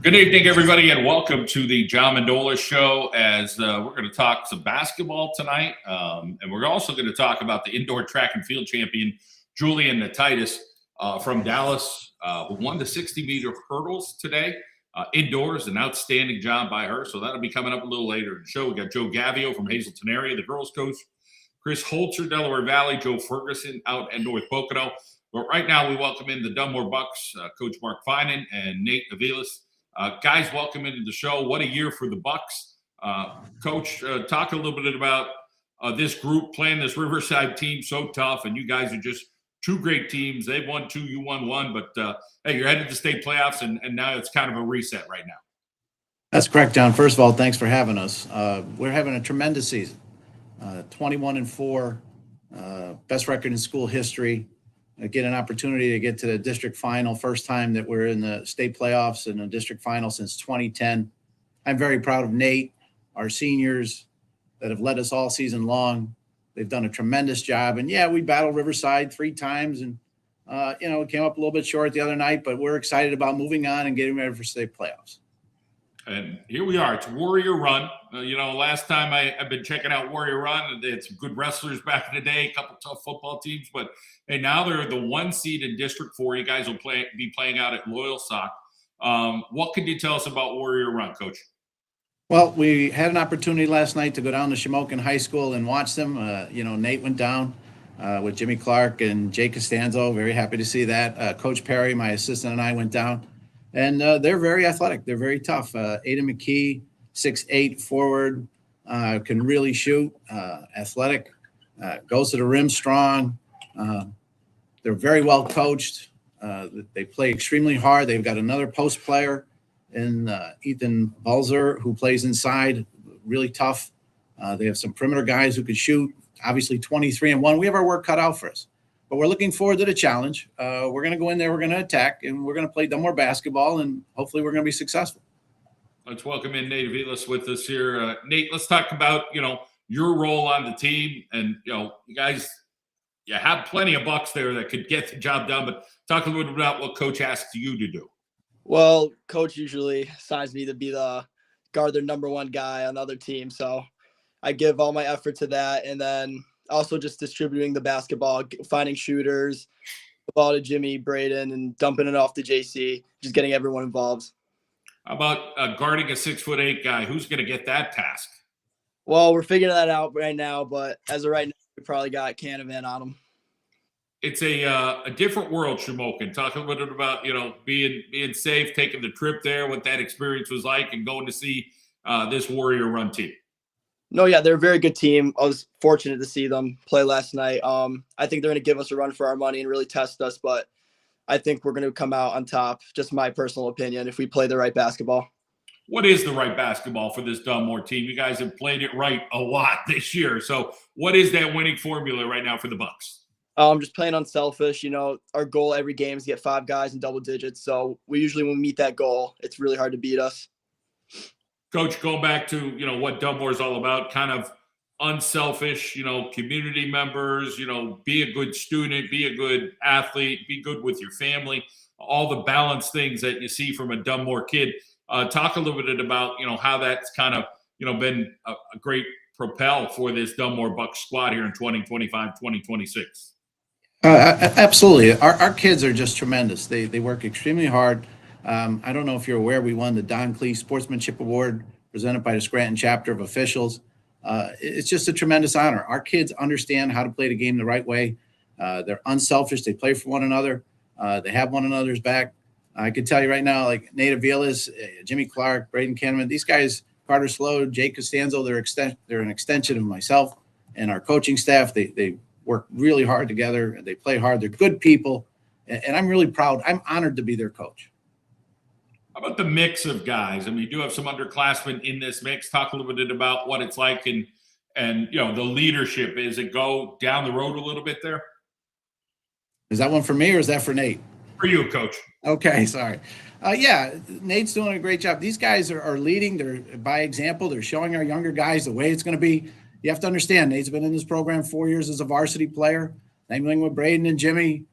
Good evening, everybody, and welcome to the John Mendola Show. As we're going to talk some basketball tonight, and we're also going to talk about the indoor track and field champion Julian Natitus from Dallas, who won the 60-meter hurdles today indoors. An outstanding job by her. So that'll be coming up a little later in the show. We got Joe Gavio from Hazleton area, the girls' coach, Chris Holzer, Delaware Valley, Joe Ferguson out at North Pocono. But right now, we welcome in the Dunmore Bucks, Coach Mark Finan and Nate Aviles. Guys, welcome into the show. What a year for the Bucks. Coach, talk a little bit about this group playing this Riverside team so tough, and you guys are just two great teams. They've won two, you won one, but hey, you're headed to state playoffs, and now it's kind of a reset right now. That's correct, John. First of all, thanks for having us. We're having a tremendous season, 21-4, best record in school history. Get an opportunity to get to the district final, first time that we're in the state playoffs and the district final since 2010. I'm very proud of Nate, our seniors that have led us all season long. They've done a tremendous job. And yeah, we battled Riverside 3 times and, we came up a little bit short the other night, but we're excited about moving on and getting ready for state playoffs. And here we are. It's Warrior Run. Last time I've been checking out Warrior Run. They had some good wrestlers back in the day, a couple tough football teams. But hey, now they're the 1 seed in District 4. You guys will be playing out at Loyal Sock. What could you tell us about Warrior Run, Coach? Well, we had an opportunity last night to go down to Shamokin High School and watch them. Nate went down with Jimmy Clark and Jay Costanzo. Very happy to see that. Coach Perry, my assistant, and I went down. And they're very athletic. They're very tough. Aiden McKee, 6'8", forward, can really shoot, athletic, goes to the rim strong. They're very well coached. They play extremely hard. They've got another post player in Ethan Balzer who plays inside, really tough. They have some perimeter guys who can shoot, obviously 23-1. We have our work cut out for us. But we're looking forward to the challenge. We're going to go in there, we're going to attack, and we're going to play Dunmore basketball, and hopefully we're going to be successful. Let's welcome in Nate Aviles with us here. Nate, let's talk about, your role on the team. And, you guys, you have plenty of Bucks there that could get the job done. But talk a little bit about what Coach asks you to do. Well, Coach usually assigns me to be the guard, their number 1 guy on the other team. So I give all my effort to that. And then also just distributing the basketball, finding shooters, the ball to Jimmy, Braden, and dumping it off to JC, just getting everyone involved. How about guarding a 6'8" guy? Who's going to get that task? Well, we're figuring that out right now, but as of right now, we probably got Canavan on him. It's a different world, Shamokin. Talk a little bit about, being safe, taking the trip there, what that experience was like, and going to see this Warrior Run team. No, yeah, they're a very good team. I was fortunate to see them play last night. I think they're going to give us a run for our money and really test us, but I think we're going to come out on top, just my personal opinion, if we play the right basketball. What is the right basketball for this Dunmore team? You guys have played it right a lot this year. So what is that winning formula right now for the Bucks? Just playing unselfish. Our goal every game is to get 5 guys in double digits. So we usually, when we meet that goal, it's really hard to beat us. Coach, going back to, what Dunmore is all about, kind of unselfish, community members, be a good student, be a good athlete, be good with your family, all the balanced things that you see from a Dunmore kid. Talk a little bit about, how that's kind of, been a great propel for this Dunmore Bucks squad here in 2025, 2026. Absolutely. Our kids are just tremendous. They work extremely hard. I don't know if you're aware, we won the Don Clee Sportsmanship Award presented by the Scranton Chapter of Officials. It's just a tremendous honor. Our kids understand how to play the game the right way. They're unselfish. They play for one another. They have one another's back. I can tell you right now, like Nate Aviles, Jimmy Clark, Braden Kahneman, these guys, Carter Slow, Jay Costanzo, they're an extension of myself and our coaching staff. They work really hard together. They play hard. They're good people. And I'm really proud. I'm honored to be their coach. How about the mix of guys? I mean, you do have some underclassmen in this mix. Talk a little bit about what it's like and the leadership. Is it go down the road a little bit there? Is that one for me or is that for Nate? For you, Coach. Okay, sorry. Yeah, Nate's doing a great job. These guys are leading. They're by example. They're showing our younger guys the way it's going to be. You have to understand, Nate's been in this program 4 years as a varsity player. Same thing with Braden and Jimmy.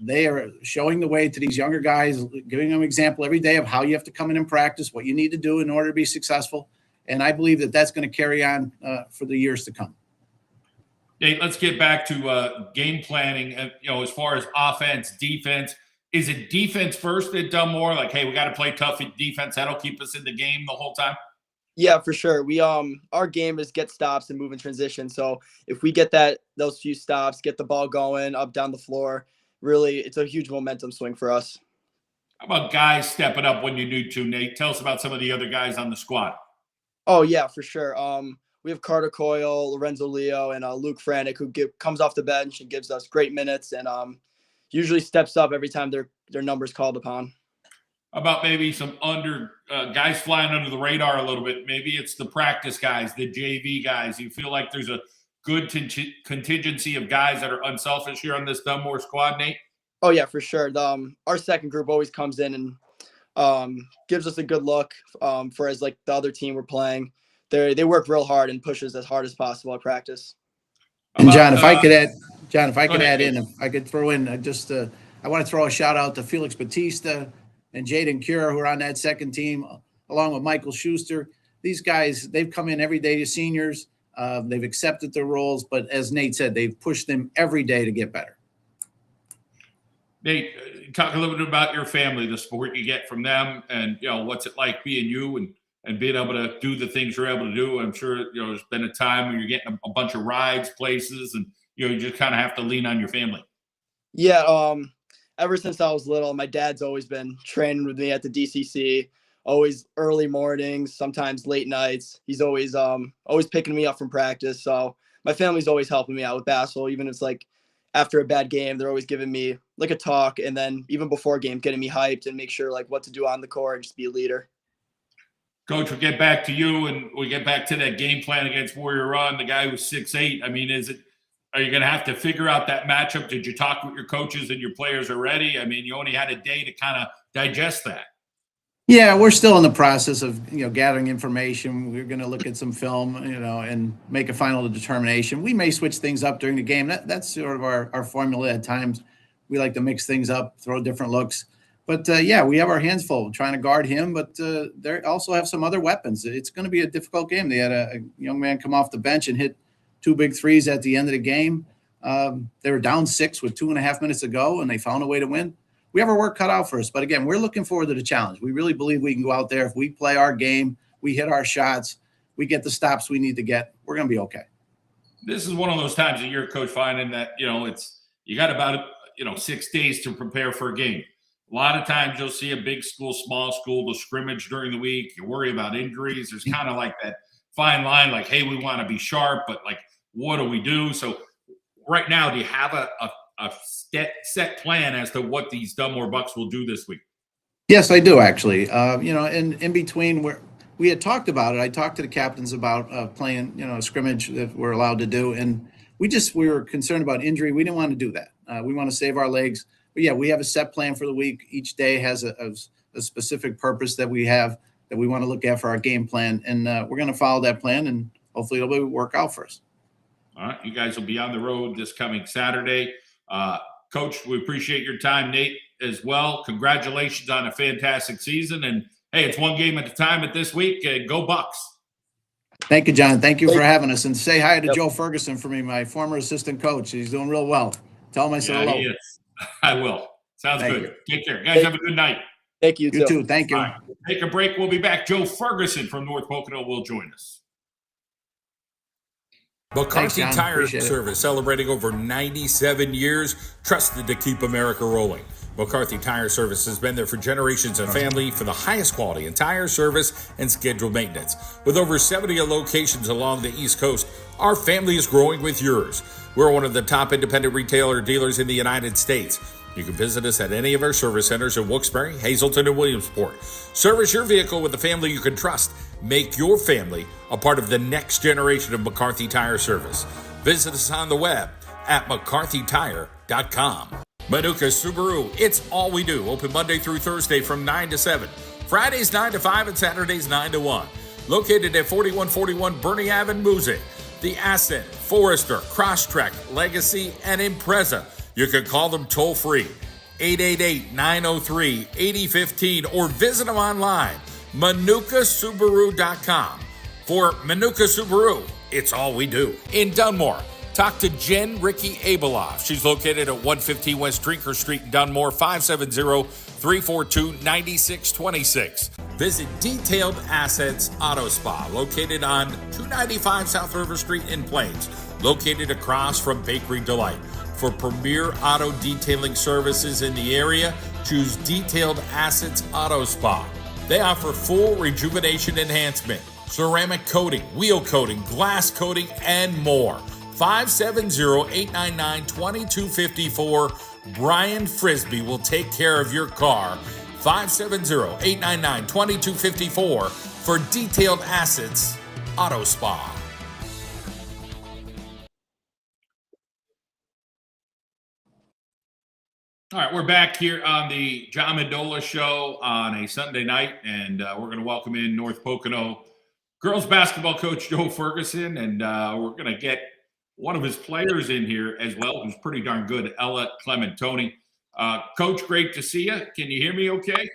They are showing the way to these younger guys, giving them an example every day of how you have to come in and practice, what you need to do in order to be successful. And I believe that that's going to carry on for the years to come. Nate, let's get back to game planning. As far as offense, defense, is it defense first at Dunmore? Like, hey, we got to play tough at defense. That'll keep us in the game the whole time. Yeah, for sure. We our game is get stops and move in transition. So if we get those few stops, get the ball going up down the floor, really, it's a huge momentum swing for us. How about guys stepping up when you need to, Nate? Tell us about some of the other guys on the squad. Oh yeah, for sure. We have Carter Coyle, Lorenzo Leo, and Luke Franek, who comes off the bench and gives us great minutes, and usually steps up every time their number's called upon. How about maybe some guys flying under the radar a little bit? Maybe it's the practice guys, the JV guys. You feel like there's a good contingency of guys that are unselfish here on this Dunmore squad, Nate? Oh yeah, for sure. Our second group always comes in and gives us a good look for as like the other team we're playing. They work real hard and pushes as hard as possible at practice. And John, if I could add in, if I could throw in I want to throw a shout out to Felix Batista and Jaden Cure, who are on that second team, along with Michael Schuster. These guys, they've come in every day as seniors. They've accepted their roles, but as Nate said, they've pushed them every day to get better. Nate, talk a little bit about your family, the support you get from them, and what's it like being you and being able to do the things you're able to do. I'm sure there's been a time when you're getting a bunch of rides, places, and you just kind of have to lean on your family. Yeah, ever since I was little, my dad's always been training with me at the DCC. Always early mornings, sometimes late nights. He's always picking me up from practice. So my family's always helping me out with basketball, even if it's like after a bad game, they're always giving me like a talk, and then even before game, getting me hyped and make sure like what to do on the court and just be a leader. Coach, we'll get back to you, and we get back to that game plan against Warrior Run, the guy who's 6'8". I mean, are you going to have to figure out that matchup? Did you talk with your coaches and your players already? I mean, you only had a day to kind of digest that. Yeah, we're still in the process of gathering information. We're going to look at some film, and make a final determination. We may switch things up during the game. That's sort of our formula at times. We like to mix things up, throw different looks. But yeah, we have our hands full trying to guard him, but they also have some other weapons. It's going to be a difficult game. They had a young man come off the bench and hit 2 big threes at the end of the game. They were down 6 with 2.5 minutes to go, and they found a way to win. We have our work cut out for us. But again, we're looking forward to the challenge. We really believe we can go out there. If we play our game, we hit our shots, we get the stops we need to get, we're going to be okay. This is one of those times that you're, Coach, finding that, you got about, 6 days to prepare for a game. A lot of times you'll see a big school, small school, the scrimmage during the week. You worry about injuries. There's kind of like that fine line, like, hey, we want to be sharp, but like, what do we do? So right now, do you have a set plan as to what these Dunmore Bucks will do this week? Yes, I do actually. In between we had talked about it. I talked to the captains about playing, a scrimmage that we're allowed to do. And we were concerned about injury. We didn't want to do that. We want to save our legs. But yeah, we have a set plan for the week. Each day has a specific purpose that we want to look at for our game plan. And we're going to follow that plan, and hopefully it'll work out for us. All right. You guys will be on the road this coming Saturday. Coach, we appreciate your time. Nate as well. Congratulations on a fantastic season. And hey, it's one game at a time at this week. Go Bucks. Thank you, John. Thank you for having us. And say hi to Joe Ferguson for me, my former assistant coach. He's doing real well. Tell him I said hello. He is. I will. Sounds Thank good. You. Take care. Guys, have a good night. Thank you, You too. Thank you. All right. Take a break. We'll be back. Joe Ferguson from North Pocono will join us. McCarthy Thanks, Tire Appreciate it. Service, celebrating over 97 years, trusted to keep America rolling. McCarthy Tire Service has been there for generations and family for the highest quality in tire service and scheduled maintenance. With over 70 locations along the East Coast, our family is growing with yours. We're one of the top independent retailer dealers in the United States. You can visit us at any of our service centers in Wilkes-Barre, Hazleton, and Williamsport. Service your vehicle with a family you can trust. Make your family a part of the next generation of McCarthy Tire Service. Visit us on the web at mccarthytire.com. Manuka Subaru, it's all we do. Open Monday through Thursday from 9 to 7. Fridays 9 to 5 and Saturdays 9 to 1. Located at 4141 Bernie Ave in Moosey. The Ascent, Forester, Crosstrek, Legacy, and Impreza. You can call them toll free, 888-903-8015, or visit them online, ManukaSubaru.com. For Manuka Subaru, it's all we do. In Dunmore, talk to Jen Ricky Abeloff. She's located at 115 West Drinker Street in Dunmore, 570-342-9626. Visit Detailed Assets Auto Spa, located on 295 South River Street in Plains, located across from Bakery Delight. For premier auto detailing services in the area, choose Detailed Assets Auto Spa. They offer full rejuvenation enhancement, ceramic coating, wheel coating, glass coating, and more. 570-899-2254. Brian Frisbee will take care of your car. 570-899-2254 for Detailed Assets Auto Spa. All right, we're back here on the John Mendola Show on a Sunday night, and we're going to welcome in North Pocono girls basketball coach Joe Ferguson, and we're going to get one of his players in here as well, who's pretty darn good, Ella Clementoni. Coach, great to see you. Can you hear me okay?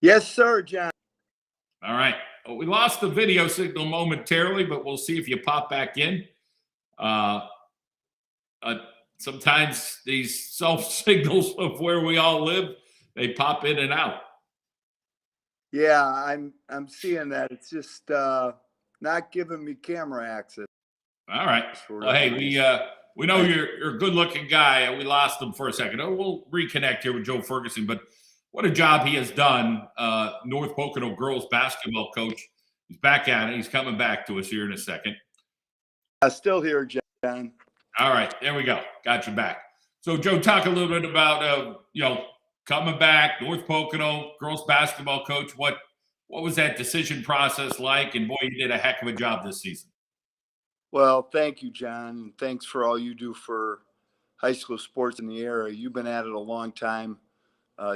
Yes, sir, John. All right. Well, we lost the video signal momentarily, but we'll see if you pop back in. Sometimes these self signals of where we all live, they pop in and out. Yeah, I'm seeing that. It's just not giving me camera access. All right. Well, hey, we know you're a good looking guy. We lost him for a second. We'll reconnect here with Joe Ferguson, but what a job he has done. North Pocono girls basketball coach. He's back at it. He's coming back to us here in a second. Still here, John. All right, there we go. Got you back. So, Joe, talk a little bit about coming back, North Pocono girls basketball coach. What was that decision process like? And boy, you did a heck of a job this season. Well, thank you, John, and thanks for all you do for high school sports in the area. You've been at it a long time,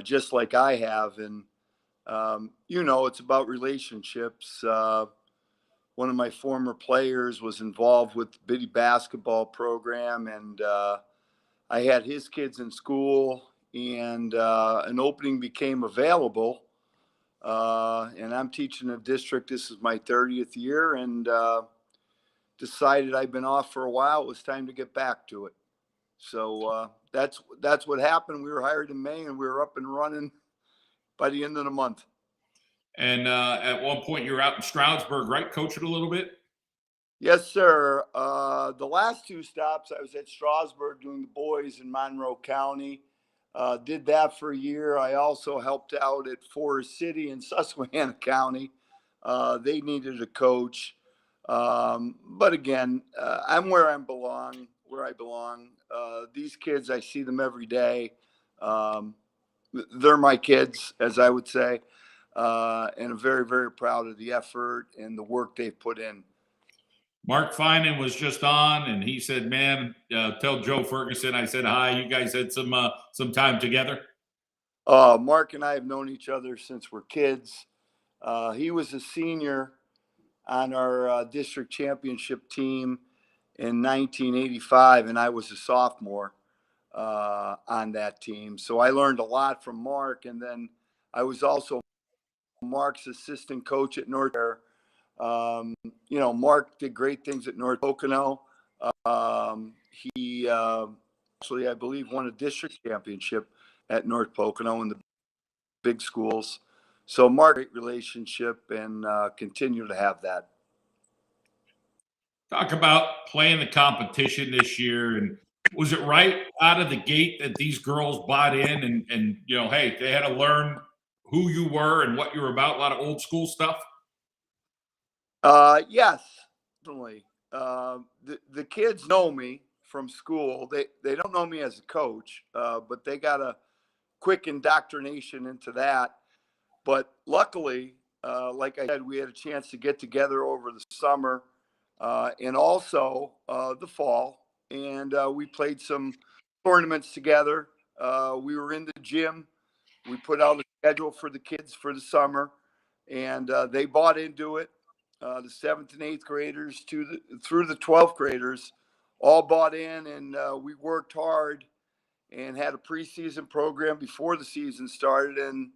just like I have, and it's about relationships. One of my former players was involved with the Biddy basketball program, and I had his kids in school, and an opening became available, and I'm teaching a district. This is my 30th year, and decided I've been off for a while. It was time to get back to it. So that's what happened. We were hired in May, and we were up and running by the end of the month. And at one point, you were out in Stroudsburg, right, coaching a little bit? Yes, sir. The last two stops, I was at Strasburg doing the boys in Monroe County. Did that for a year. I also helped out at Forest City in Susquehanna County. They needed a coach. But again, I'm where I belong. These kids, I see them every day. They're my kids, as I would say. And I'm very, very proud of the effort and the work they've put in. Mark Finan was just on, and he said, man, tell Joe Ferguson I said hi. You guys had some time together? Mark and I have known each other since we're kids. He was a senior on our district championship team in 1985, and I was a sophomore on that team. So I learned a lot from Mark, and then I was also Mark's assistant coach at North. Mark did great things at North Pocono. He actually, I believe, won a district championship at North Pocono in the big schools. So Mark, great relationship, and continue to have that. Talk about playing the competition this year, and was it right out of the gate that these girls bought in and hey, they had to learn who you were and what you were about, a lot of old school stuff? Yes, definitely. The kids know me from school. They don't know me as a coach, but they got a quick indoctrination into that. But luckily, like I said, we had a chance to get together over the summer and also the fall, and we played some tournaments together. We were in the gym. We put out a schedule for the kids for the summer, and they bought into it. The 7th and 8th graders through the 12th graders all bought in, and we worked hard and had a preseason program before the season started, and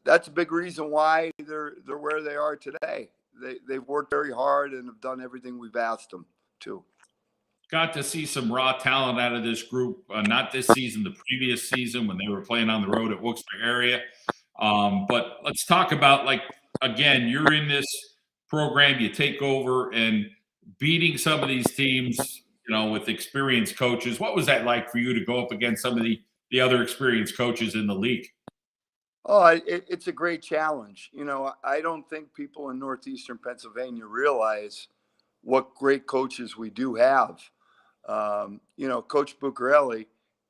that's a big reason why they're where they are today. They've worked very hard and have done everything we've asked them to. Got to see some raw talent out of this group, not this season, the previous season when they were playing on the road at Wilkes-Barre area. But let's talk about, like, again, you're in this program, you take over and beating some of these teams, with experienced coaches. What was that like for you to go up against some of the other experienced coaches in the league? Oh, it's a great challenge. I don't think people in northeastern Pennsylvania realize what great coaches we do have. Coach Bucarelli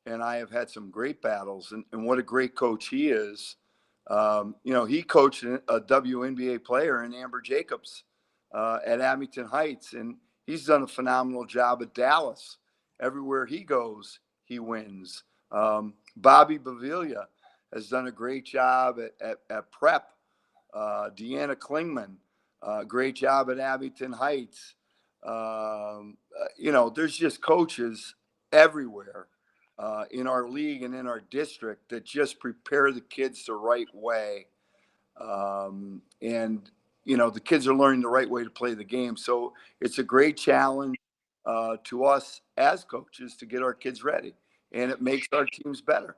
and I have had some great battles, and what a great coach he is. He coached a WNBA player in Amber Jacobs at Abington Heights, and he's done a phenomenal job at Dallas. Everywhere he goes, he wins. Bobby Bavilla has done a great job at Prep. Deanna Klingman, great job at Abington Heights. There's just coaches everywhere in our league and in our district that just prepare the kids the right way. The kids are learning the right way to play the game. So it's a great challenge to us as coaches to get our kids ready, and it makes our teams better.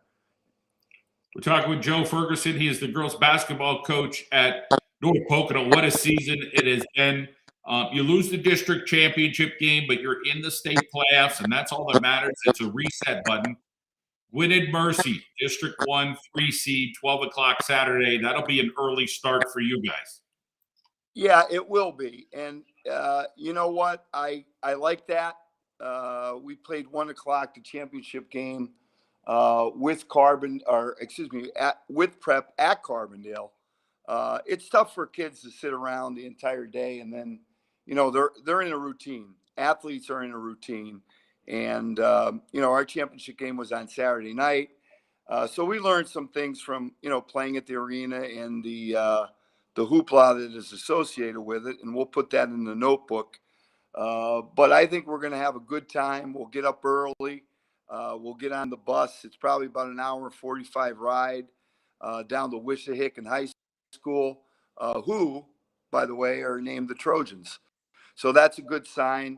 We're talking with Joe Ferguson. He is the girls basketball coach at North Pocono. What a season it has been. You lose the district championship game, but you're in the state playoffs, and that's all that matters. It's a reset button. Winning Mercy, District 1, 3 seed, 12 o'clock Saturday. That'll be an early start for you guys. Yeah, it will be. And you know what? I like that. We played 1 o'clock the championship game with Prep at Carbondale. It's tough for kids to sit around the entire day, and then they're in a routine. Athletes are in a routine, and our championship game was on Saturday night, so we learned some things from playing at the arena and the hoopla that is associated with it, and we'll put that in the notebook. But I think we're going to have a good time. We'll get up early. We'll get on the bus. It's probably about an hour and 45 ride down to Wissahickon High School, who, by the way, are named the Trojans. So that's a good sign.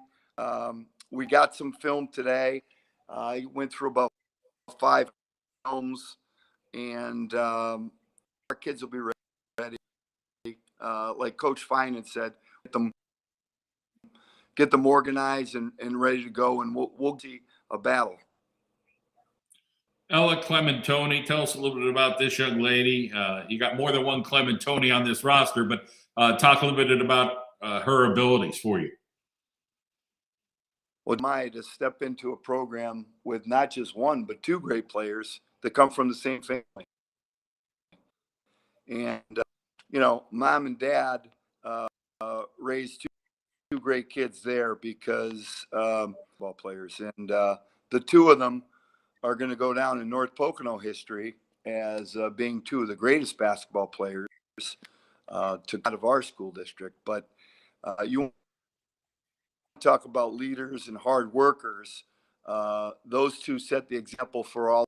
We got some film today. I went through about 5 films, and our kids will be ready. Like Coach Finan said, get them organized and ready to go, and we'll see a battle. Ella Clementoni, tell us a little bit about this young lady. You got more than one Clementoni on this roster, but talk a little bit about her abilities for you. Well, to step into a program with not just one, but 2 great players that come from the same family. And, mom and dad raised two great kids there because ball players. And the 2 of them are going to go down in North Pocono history as being 2 of the greatest basketball players out of our school district. But you talk about leaders and hard workers. Those 2 set the example for all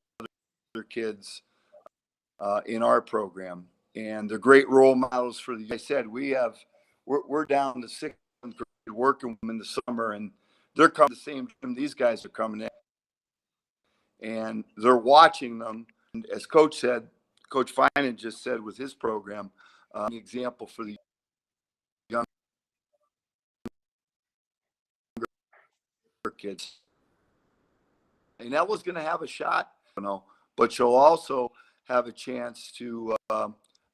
other kids in our program, and they're great role models for the. I said we're down to 6th grade working with them in the summer, and they're coming the same time these guys are coming in, and they're watching them. And as Coach said, Coach Finan just said with his program, an example for the young kids. And Ella's going to have a shot, but she'll also have a chance to.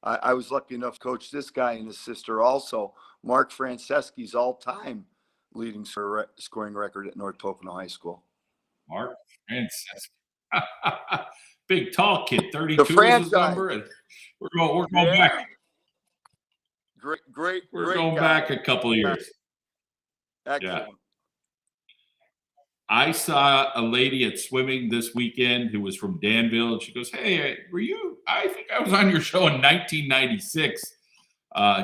I was lucky enough to coach this guy and his sister also. Mark Franceschi's all-time leading scoring record at North Pocono High School. Mark Franceschi. Big, tall kid, 32 is his number. And we're going back. Great. We're going back a couple of years. Excellent. Yeah. I saw a lady at swimming this weekend who was from Danville, and she goes, "Hey, were you? I think I was on your show in 1996,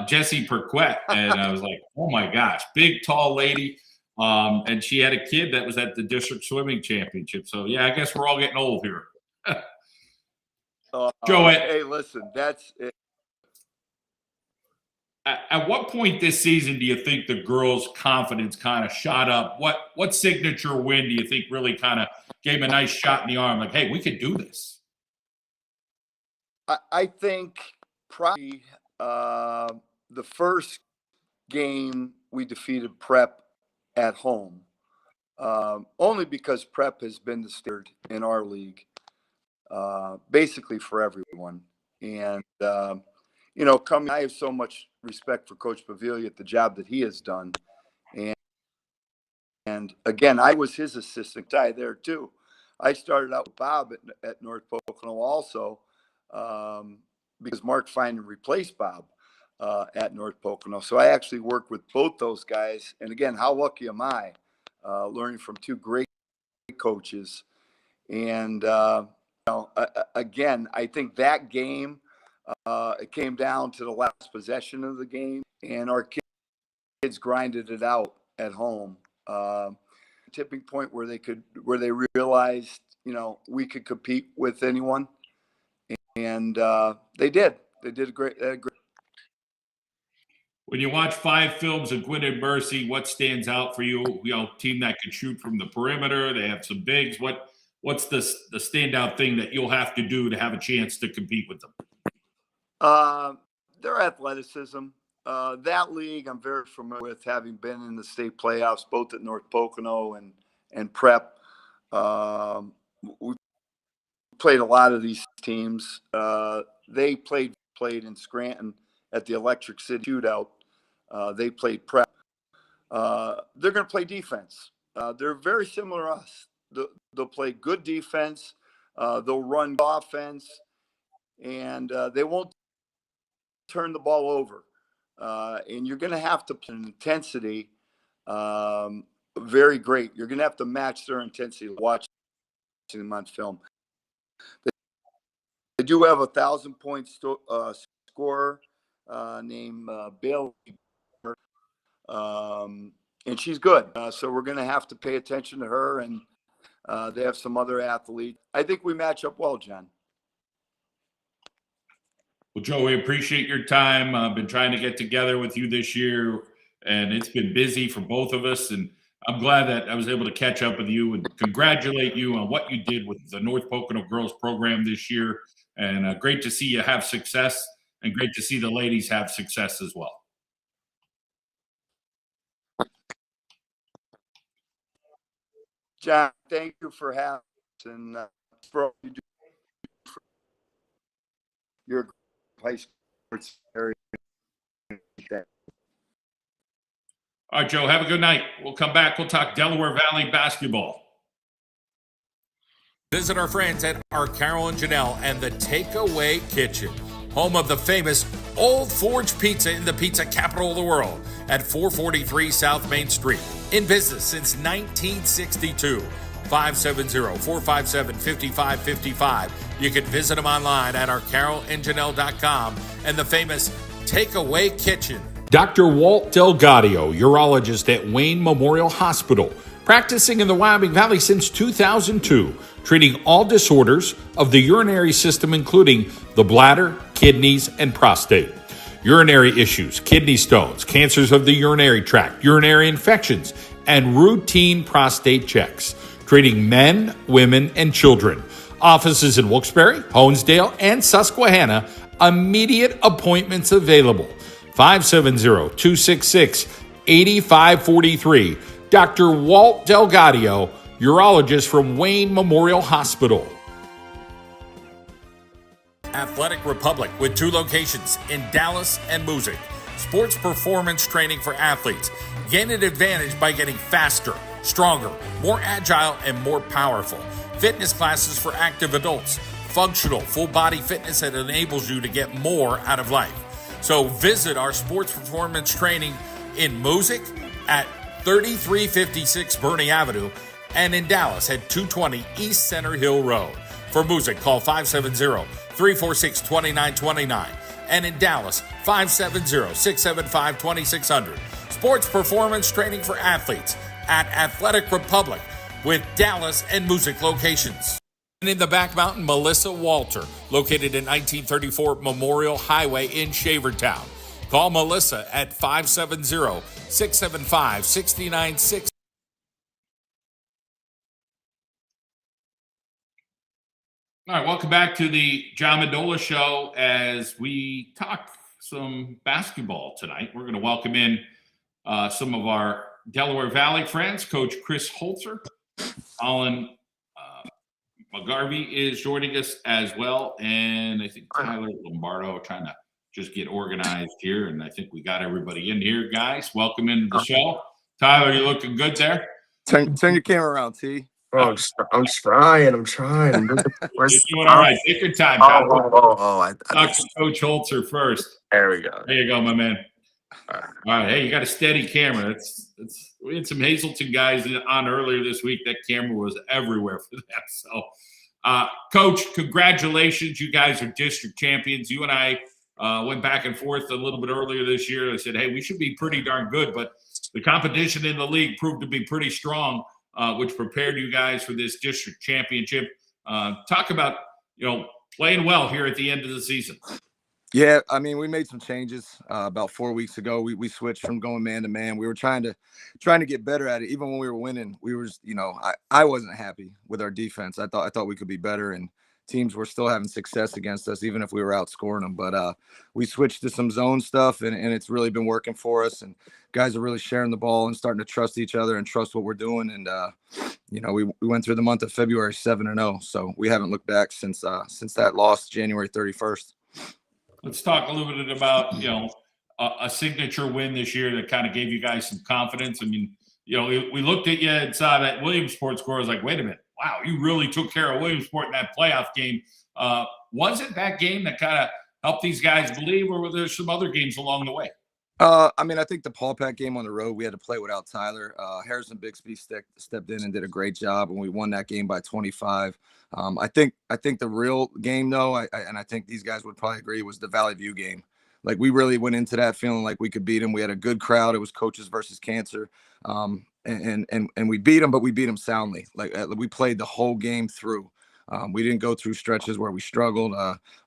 Jessie Perquette." And I was like, "Oh my gosh, big, tall lady." And she had a kid that was at the district swimming championship. So yeah, I guess we're all getting old here. Joe, hey, listen, that's it. At what point this season do you think the girls' confidence kind of shot up? What signature win do you think really kind of gave them a nice shot in the arm? Like, hey, we could do this. I think probably the first game we defeated Prep at home, only because Prep has been the standard in our league, basically for everyone. And I have so much respect for Coach Pavillia, the job that he has done. And again, I was his assistant guy there too. I started out with Bob at North Pocono also, because Mark Finan replaced Bob at North Pocono. So I actually worked with both those guys. And again, how lucky am I learning from two great coaches? And again, I think that game, it came down to the last possession of the game, and our kids grinded it out at home. Tipping point where they realized, we could compete with anyone, and they did. They did a great. When you watch 5 films of Gwynedd and Mercy, what stands out for you? Team that can shoot from the perimeter. They have some bigs. What's the standout thing that you'll have to do to have a chance to compete with them? Their athleticism. That league I'm very familiar with, having been in the state playoffs, both at North Pocono and Prep. We played a lot of these teams. They played in Scranton at the Electric City Shootout. They played Prep. They're going to play defense. They're very similar to us. They'll play good defense. They'll run offense, and they won't turn the ball over. And you're going to have to put an intensity very great. You're going to have to match their intensity watching them on film. They do have a 1,000-point scorer named Bailey, and she's good. So we're going to have to pay attention to her, and they have some other athletes. I think we match up well, John. Well, Joe, we appreciate your time. I've been trying to get together with you this year, and it's been busy for both of us. And I'm glad that I was able to catch up with you and congratulate you on what you did with the North Pocono girls program this year. And great to see you have success, and great to see the ladies have success as well. John, thank you for having us, and for all you do for your high sports area. All right, Joe, have a good night. We'll come back. We'll talk Delaware Valley basketball. Visit our friends at our Carol and Janelle and the Takeaway Kitchen, home of the famous Old Forge Pizza in the pizza capital of the world at 443 South Main Street. In business since 1962. 570-457-5555. You can visit them online at ourcarolandjanelle.com and the famous Takeaway Kitchen. Dr. Walt Delgadio, urologist at Wayne Memorial Hospital, practicing in the Wyoming Valley since 2002, treating all disorders of the urinary system, including the bladder, kidneys, and prostate. Urinary issues, kidney stones, cancers of the urinary tract, urinary infections, and routine prostate checks. Treating men, women, and children. Offices in Wilkes-Barre, Honesdale, and Susquehanna. Immediate appointments available. 570-266-8543. Dr. Walt Delgadio, urologist from Wayne Memorial Hospital. Athletic Republic with 2 locations in Dallas and Moosic. Sports performance training for athletes. Gain an advantage by getting faster, stronger, more agile, and more powerful. Fitness classes for active adults. Functional, full body fitness that enables you to get more out of life. So visit our sports performance training in Moosic at 3356 Bernie Avenue and in Dallas at 220 East Center Hill Road. For Moosic, call 570-346-2929. And in Dallas, 570-675-2600. Sports performance training for athletes. at Athletic Republic with Dallas and Music locations. And in the back mountain, Melissa Walter, located at 1934 Memorial Highway in Shavertown. Call Melissa at 570-675-6960. All right, welcome back to the John Mendola Show as we talk some basketball tonight. We're going to welcome in some of our Delaware Valley friends. Coach Chris Holzer, Colin McGarvey is joining us as well, and I think Tyler Lombardo trying to just get organized here, and I think we got everybody in here, guys. Welcome into the show. Tyler, you looking good there? Turn your camera around, T. Oh, I'm trying. You're doing all right. Take your time, Tyler. Talk to Coach Holzer first. There we go. There you go, my man. All right. Hey, you got a steady camera. We had some Hazleton guys on earlier this week. That camera was everywhere for them. So, Coach, congratulations. You guys are district champions. You and I went back and forth a little bit earlier this year. I said, hey, we should be pretty darn good, but the competition in the league proved to be pretty strong, which prepared you guys for this district championship. Talk about, playing well here at the end of the season. Yeah, I mean, we made some changes about 4 weeks ago. We switched from going man to man. We were trying to get better at it. Even when we were winning, we were, I wasn't happy with our defense. I thought we could be better, and teams were still having success against us, even if we were outscoring them. But we switched to some zone stuff, and it's really been working for us. And guys are really sharing the ball and starting to trust each other and trust what we're doing. And we went through the month of February 7-0, so we haven't looked back since that loss January 31st. Let's talk a little bit about, a signature win this year that kind of gave you guys some confidence. I mean, we looked at you and saw that Williamsport score. I was like, wait a minute. Wow, you really took care of Williamsport in that playoff game. Was it that game that kind of helped these guys believe, or were there some other games along the way? I think the Paul Pack game on the road, we had to play without Tyler. Harrison Bixby stepped in and did a great job, and we won that game by 25. I think the real game, though, and I think these guys would probably agree, was the Valley View game. Like, we really went into that feeling like we could beat them. We had a good crowd. It was coaches versus cancer. And we beat them, but we beat them soundly. Like, we played the whole game through. We didn't go through stretches where we struggled.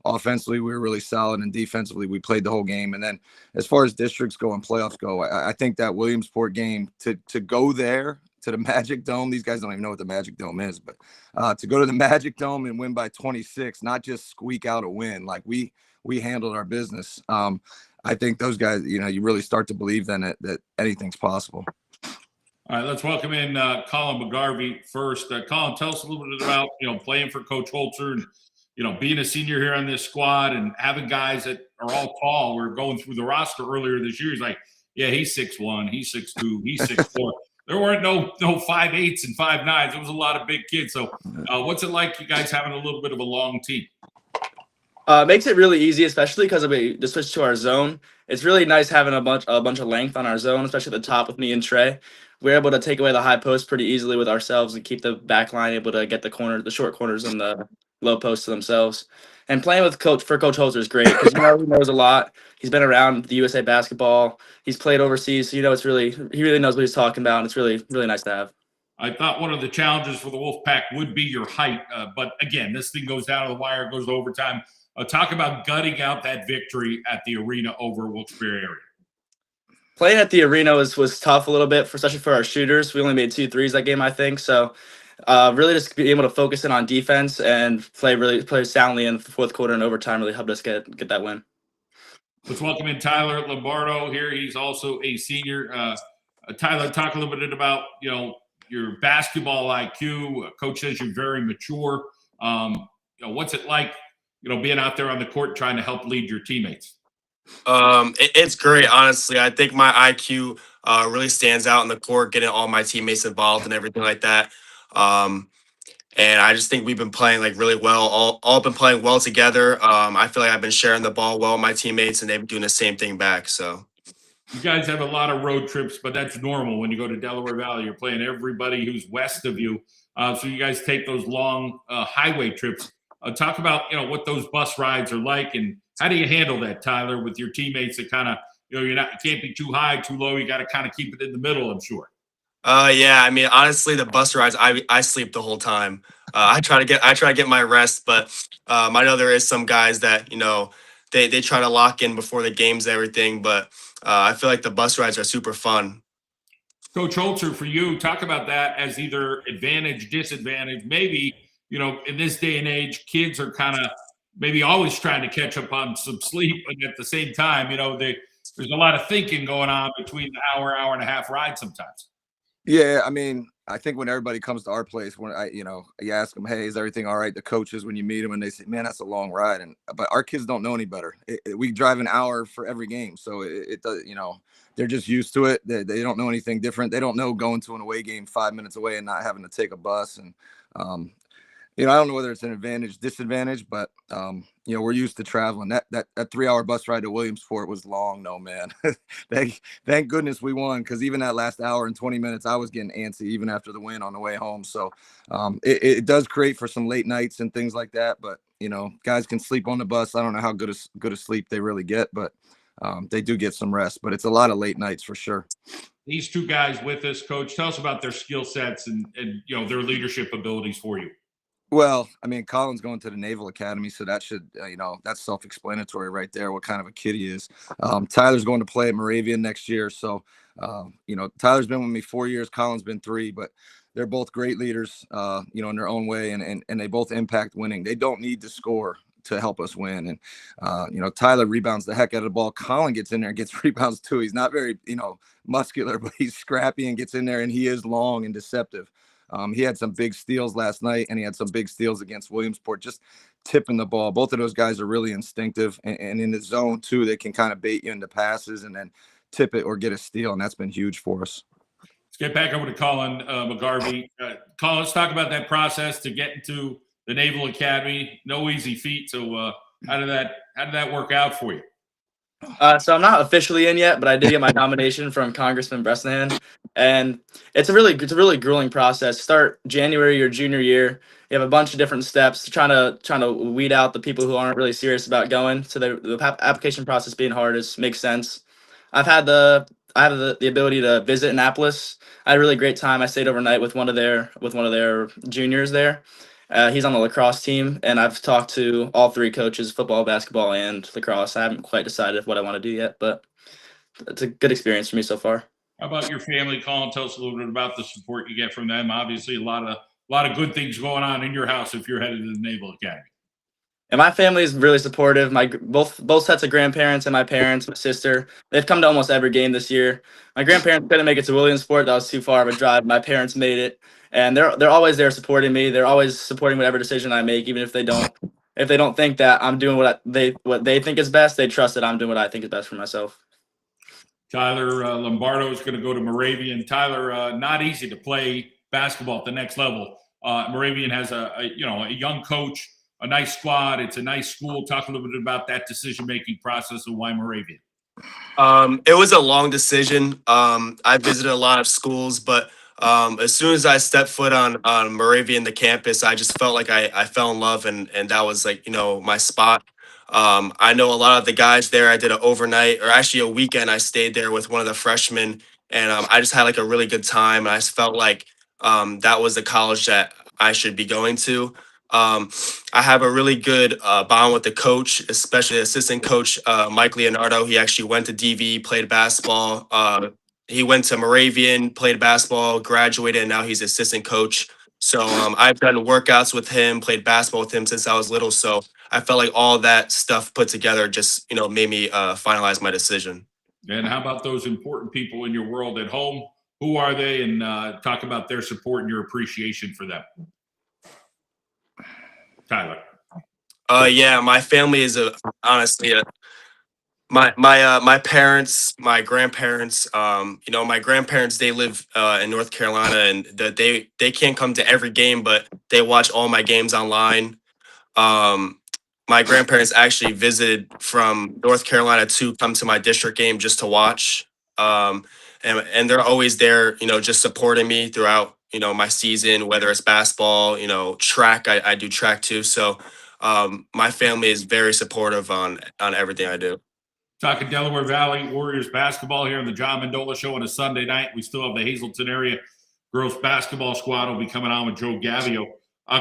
Offensively, we were really solid, and defensively, we played the whole game. And then as far as districts go and playoffs go, I think that Williamsport game, to go there to the Magic Dome, these guys don't even know what the Magic Dome is, but to go to the Magic Dome and win by 26, not just squeak out a win, like we handled our business. I think those guys, you really start to believe then that anything's possible. All right, let's welcome in Colin McGarvey first. Colin, tell us a little bit about, playing for Coach Holzer and, being a senior here on this squad and having guys that are all tall. We're going through the roster earlier this year. He's like, yeah, he's 6'1", he's 6'2", he's 6'4". There weren't no 5'8" and 5'9". It was a lot of big kids. So what's it like, you guys having a little bit of a long team? Makes it really easy, especially because we just switched to our zone. It's really nice having a bunch of length on our zone, especially at the top with me and Trey. We're able to take away the high post pretty easily with ourselves and keep the back line able to get the short corners and the low post to themselves. And playing with Coach Holzer is great because he knows a lot. He's been around the USA basketball. He's played overseas, so he really knows what he's talking about, and it's really, really nice to have. I thought one of the challenges for the Wolfpack would be your height, but again, this thing goes down to the wire, goes to overtime. Talk about gutting out that victory at the arena over Wilkes-Barre area. Playing at the arena was tough a little bit, especially for our shooters. We only made 2 threes that game, I think. So really just being able to focus in on defense and play soundly in the fourth quarter and overtime really helped us get that win. Let's welcome in Tyler Lombardo here. He's also a senior. Tyler, talk a little bit about, your basketball IQ. Coach says you're very mature. What's it like, being out there on the court trying to help lead your teammates? It's great, honestly. I think my IQ really stands out in the court, getting all my teammates involved and everything like that. And I just think we've been playing really well. All been playing well together. I feel like I've been sharing the ball well with my teammates, and they've been doing the same thing back. So you guys have a lot of road trips, but that's normal when you go to Delaware Valley. You're playing everybody who's west of you. So you guys take those long highway trips. Talk about what those bus rides are like, and how do you handle that, Tyler, with your teammates that kind of you can't be too high, too low. You got to kind of keep it in the middle, I'm sure. Yeah, I mean, honestly, the bus rides, I sleep the whole time. I try to get my rest, but I know there is some guys that they try to lock in before the games and everything. But I feel like the bus rides are super fun. Coach Holzer, for you, talk about that as either advantage, disadvantage. Maybe, in this day and age, kids are kind of maybe always trying to catch up on some sleep, but at the same time, there's a lot of thinking going on between the hour and a half ride sometimes. Yeah, I mean, I think when everybody comes to our place, when you ask them, "Hey, is everything all right?" The coaches, when you meet them, and they say, "Man, that's a long ride," but our kids don't know any better. We drive an hour for every game, so it does. They're just used to it. They don't know anything different. They don't know going to an away game 5 minutes away and not having to take a bus. And um, I don't know whether it's an advantage, disadvantage, but we're used to traveling. That 3 hour bus ride to Williamsport was long, no man. thank goodness we won, because even that last hour and 20 minutes, I was getting antsy even after the win on the way home. So it does create for some late nights and things like that. But guys can sleep on the bus. I don't know how good a sleep they really get, but they do get some rest. But it's a lot of late nights for sure. These two guys with us, Coach, tell us about their skill sets and their leadership abilities for you. Well, I mean, Colin's going to the Naval Academy, so that should, that's self-explanatory right there, what kind of a kid he is. Tyler's going to play at Moravian next year. So, Tyler's been with me 4 years. Colin's been 3, but they're both great leaders, in their own way, and they both impact winning. They don't need to score to help us win. And, Tyler rebounds the heck out of the ball. Colin gets in there and gets rebounds too. He's not very, muscular, but he's scrappy and gets in there, and he is long and deceptive. He had some big steals last night, and he had some big steals against Williamsport, just tipping the ball. Both of those guys are really instinctive, and in the zone too, they can kind of bait you into passes and then tip it or get a steal, and that's been huge for us. Let's get back over to Colin McGarvey. Colin, let's talk about that process to get into the Naval Academy. No easy feat. So how did that work out for you? So I'm not officially in yet, but I did get my nomination from Congressman Bresnahan, and it's a really grueling process. Start January your junior year. You have a bunch of different steps trying to weed out the people who aren't really serious about going. So the application process being hard makes sense. I have the ability to visit Annapolis. I had a really great time. I stayed overnight with one of their juniors there. He's on the lacrosse team, and I've talked to all 3 coaches, football, basketball, and lacrosse. I haven't quite decided what I want to do yet, but it's a good experience for me so far. How about your family, Colin? Tell us a little bit about the support you get from them. Obviously, a lot of good things going on in your house if you're headed to the Naval Academy. And my family is really supportive. My both sets of grandparents and my parents, my sister, they've come to almost every game this year. My grandparents couldn't make it to Williamsport; that was too far of a drive. My parents made it, and they're always there supporting me. They're always supporting whatever decision I make, even if they don't think that I'm doing what they think is best. They trust that I'm doing what I think is best for myself. Tyler Lombardo is going to go to Moravian. Tyler, not easy to play basketball at the next level. Moravian has a young coach, a nice squad. It's a nice school. Talk a little bit about that decision-making process and why Moravian. It was a long decision. I visited a lot of schools, but as soon as I stepped foot on Moravian, the campus, I just felt like I fell in love, and that was like, my spot. I know a lot of the guys there. I did an overnight, or actually a weekend. I stayed there with one of the freshmen, and I just had like a really good time. And I just felt like that was the college that I should be going to. I have a really good bond with the coach, especially assistant coach Mike Leonardo. He actually went to DV, played basketball. He went to Moravian, played basketball, graduated, and now he's assistant coach. So I've done workouts with him, played basketball with him since I was little. So I felt like all that stuff put together just made me finalize my decision. And how about those important people in your world at home? Who are they? And talk about their support and your appreciation for them. Tyler. Yeah, my family is honestly my parents, my grandparents. My grandparents, they live in North Carolina, and they can't come to every game, but they watch all my games online. My grandparents actually visited from North Carolina to come to my district game just to watch. And they're always there, just supporting me throughout, my season, whether it's basketball, track. I do track too. So my family is very supportive on everything I do. Talking Delaware Valley Warriors basketball here on the John Mendola Show on a Sunday night. We still have the Hazleton area girls basketball squad will be coming on with Joe Gavio.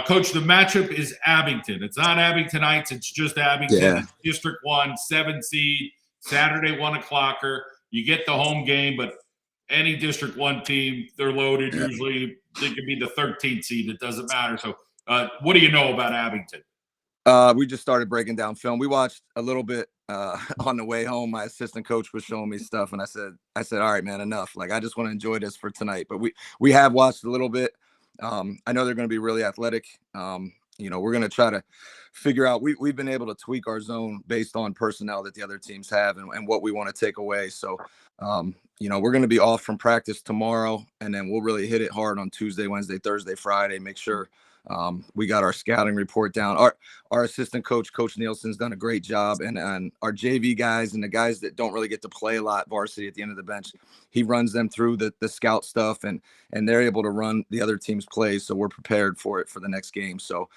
Coach, the matchup is Abington. It's not Abingtonites. It's just Abington. Yeah. It's District 1, 7 seed, Saturday, 1 o'clocker. You get the home game, but any District 1 team, they're loaded. Yeah. Usually they could be the 13th seed. It doesn't matter. So what do you know about Abington? We just started breaking down film. We watched a little bit on the way home. My assistant coach was showing me stuff, and I said, all right, man, enough. Like, I just want to enjoy this for tonight. But we have watched a little bit. I know they're going to be really athletic. We're going to try to figure out. We've been able to tweak our zone based on personnel that the other teams have and what we want to take away. So, we're going to be off from practice tomorrow, and then we'll really hit it hard on Tuesday, Wednesday, Thursday, Friday. Make sure we got our scouting report down. Our assistant coach, Coach Nielsen's done a great job, and our JV guys and the guys that don't really get to play a lot varsity at the end of the bench, he runs them through the scout stuff, and they're able to run the other team's plays, so we're prepared for it for the next game. So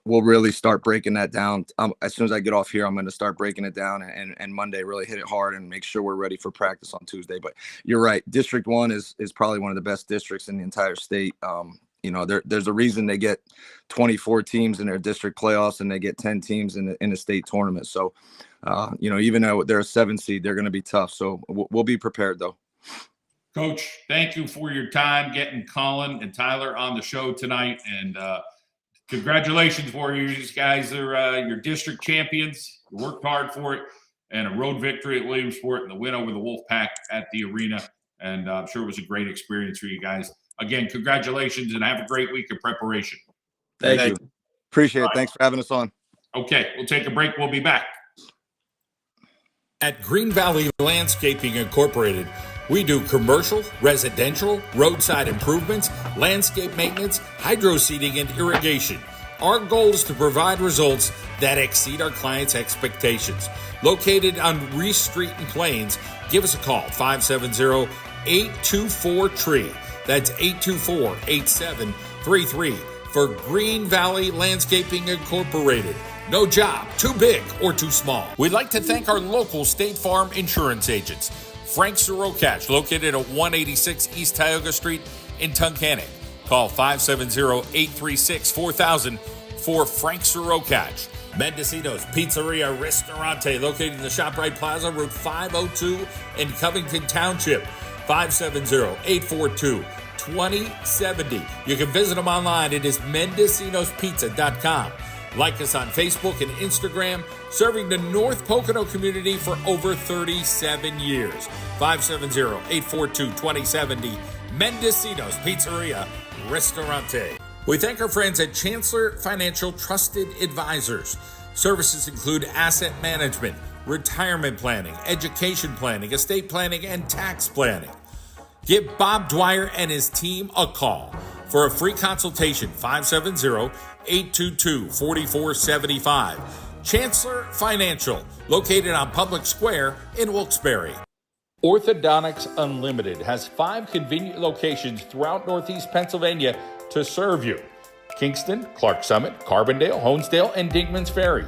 we'll really start breaking that down. As soon as I get off here, I'm going to start breaking it down, and Monday really hit it hard and make sure we're ready for practice on Tuesday. But you're right, District 1 is probably one of the best districts in the entire state. There's a reason they get 24 teams in their district playoffs and they get 10 teams in the state tournament. So, even though they're a 7 seed, they're going to be tough. So we'll be prepared, though. Coach, thank you for your time getting Colin and Tyler on the show tonight. And congratulations for you. These guys are your district champions. You worked hard for it. And a road victory at Williamsport and the win over the Wolfpack at the arena. And I'm sure it was a great experience for you guys. Again, congratulations and have a great week of preparation. Thank you. Appreciate it. Thanks for having us on. Okay, we'll take a break. We'll be back. At Green Valley Landscaping Incorporated, we do commercial, residential, roadside improvements, landscape maintenance, hydro seeding, and irrigation. Our goal is to provide results that exceed our clients' expectations. Located on Reese Street in Plains, give us a call, 570-824-TREE. That's 824-8733 for Green Valley Landscaping Incorporated. No job too big or too small. We'd like to thank our local State Farm insurance agents. Frank Sorokash, located at 186 East Tioga Street in Tunkhannock. Call 570-836-4000 for Frank Sorokash. Mendocino's Pizzeria Ristorante, located in the ShopRite Plaza, Route 502 in Covington Township. 570-842-2070. You can visit them online. It is Mendocino'sPizza.com. Like us on Facebook and Instagram, serving the North Pocono community for over 37 years. 570-842-2070. Mendocino's Pizzeria Ristorante. We thank our friends at Chancellor Financial Trusted Advisors. Services include asset management, retirement planning, education planning, estate planning, and tax planning. Give Bob Dwyer and his team a call for a free consultation, 570-822-4475. Chancellor Financial, located on Public Square in Wilkes-Barre. Orthodontics Unlimited has 5 convenient locations throughout Northeast Pennsylvania to serve you. Kingston, Clark Summit, Carbondale, Honesdale, and Dinkman's Ferry.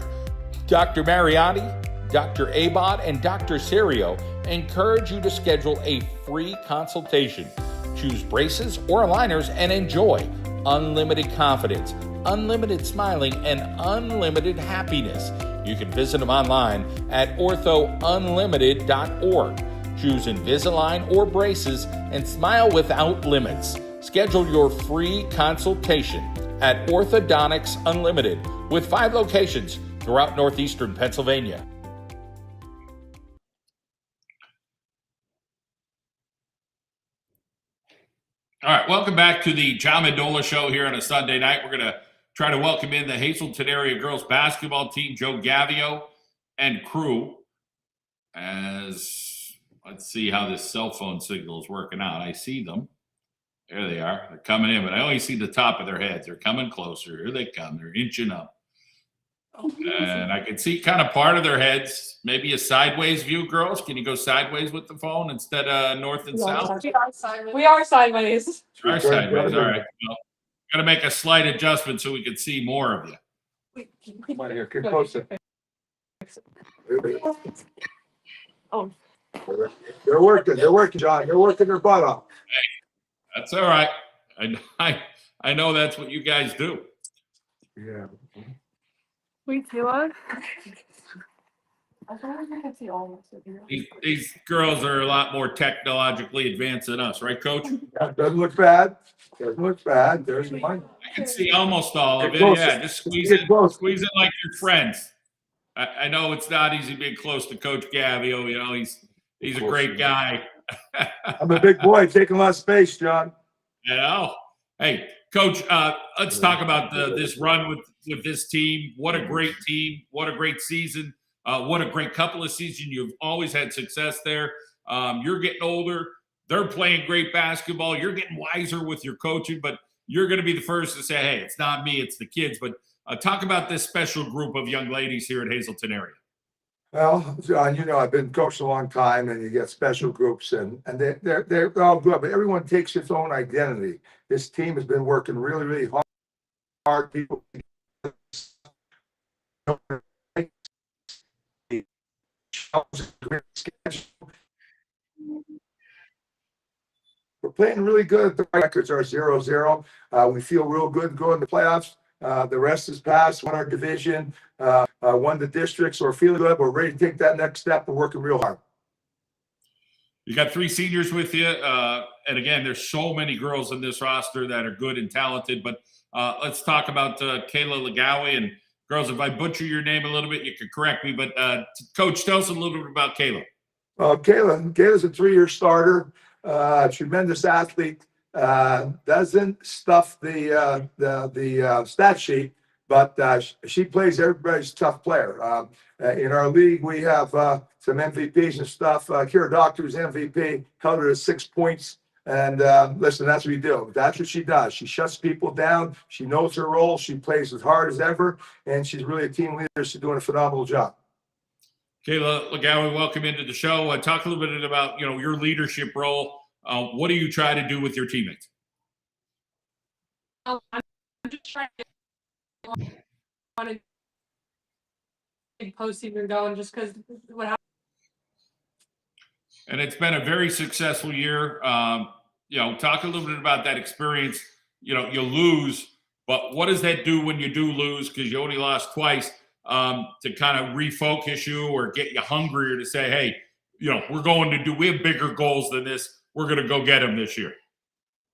Dr. Mariotti, Dr. Abod, and Dr. Serio encourage you to schedule a free consultation. Choose braces or aligners and enjoy unlimited confidence, unlimited smiling, and unlimited happiness. You can visit them online at orthounlimited.org. Choose Invisalign or braces and smile without limits. Schedule your free consultation at Orthodontics Unlimited with 5 locations throughout northeastern Pennsylvania. All right, welcome back to the John Mendola Show here on a Sunday night. We're going to try to welcome in the Hazelton area girls basketball team, Joe Gavio and crew. As let's see how this cell phone signal is working out. I see them. There they are. They're coming in, but I only see the top of their heads. They're coming closer. Here they come. They're inching up. And I can see kind of part of their heads. Maybe a sideways view, girls. Can you go sideways with the phone instead of north and south? We are sideways. We are sideways. You are sideways. All right. Well, got to make a slight adjustment so we can see more of you. Come on here. Get closer. Oh. They're working. They're working, John. They're working their butt off. Hey, that's all right. I know that's what you guys do. Yeah. We do it. These girls are a lot more technologically advanced than us, right, Coach? That doesn't look bad. Doesn't look bad. There's one. I can see almost all of Get it. closer. Yeah, just Get closer. squeeze in like your friends. I know it's not easy being close to Coach Gavio. You know, he's a great guy. I'm a big boy, taking a lot of space, John. You know. Hey, Coach, let's talk about this run with this team. What a great team. What a great season. What a great couple of seasons. You've always had success there. You're getting older. They're playing great basketball. You're getting wiser with your coaching, but you're going to be the first to say, hey, it's not me, it's the kids. But talk about this special group of young ladies here at Hazleton area. Well, John, I've been coached a long time, and you get special groups, and they're all good, but everyone takes its own identity. This team has been working really, really hard. People, we're playing really good. The records are 0-0. We feel real good going to the playoffs. The rest is past. Won our division, won the district, so we're feeling good. We're ready to take that next step. We're working real hard. You got 3 seniors with you. And again, there's so many girls in this roster that are good and talented. But let's talk about Kayla Legawi. And girls, if I butcher your name a little bit, you can correct me. But Coach, tell us a little bit about Kayla. Kayla's a 3-year starter, tremendous athlete. Doesn't stuff the stat sheet, but she plays everybody's tough player. In our league, we have some MVPs and stuff. Kira Doctor's MVP, held her to 6 points. And listen, that's what we do. That's what she does. She shuts people down. She knows her role. She plays as hard as ever, and she's really a team leader. She's doing a phenomenal job. Kayla Legawi, welcome into the show. Talk a little bit about your leadership role. What do you try to do with your teammates? I'm just trying to get big postseason going just because what happened. And it's been a very successful year. Talk a little bit about that experience. You lose, but what does that do when you do lose? Because you only lost twice, to kind of refocus you or get you hungrier to say, hey, we have bigger goals than this. We're going to go get them this year.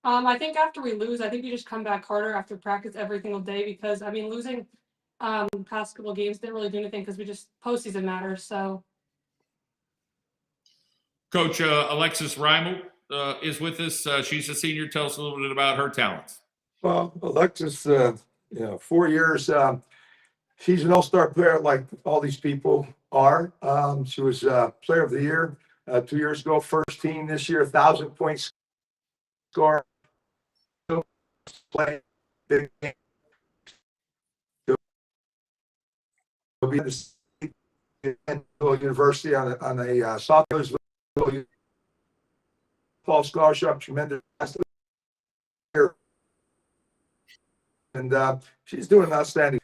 I think after we lose, I think you just come back harder after practice every single day because, losing past couple games didn't really do anything because postseason matters. So, Coach Alexis Reimel is with us. She's a senior. Tell us a little bit about her talents. Well, Alexis, 4 years. She's an all-star player like all these people are. She was player of the year 2 years ago, first team this year, 1,000 points score. Play big game. She'll be at the University on a sophomore fall scholarship, tremendous. And she's doing an outstanding.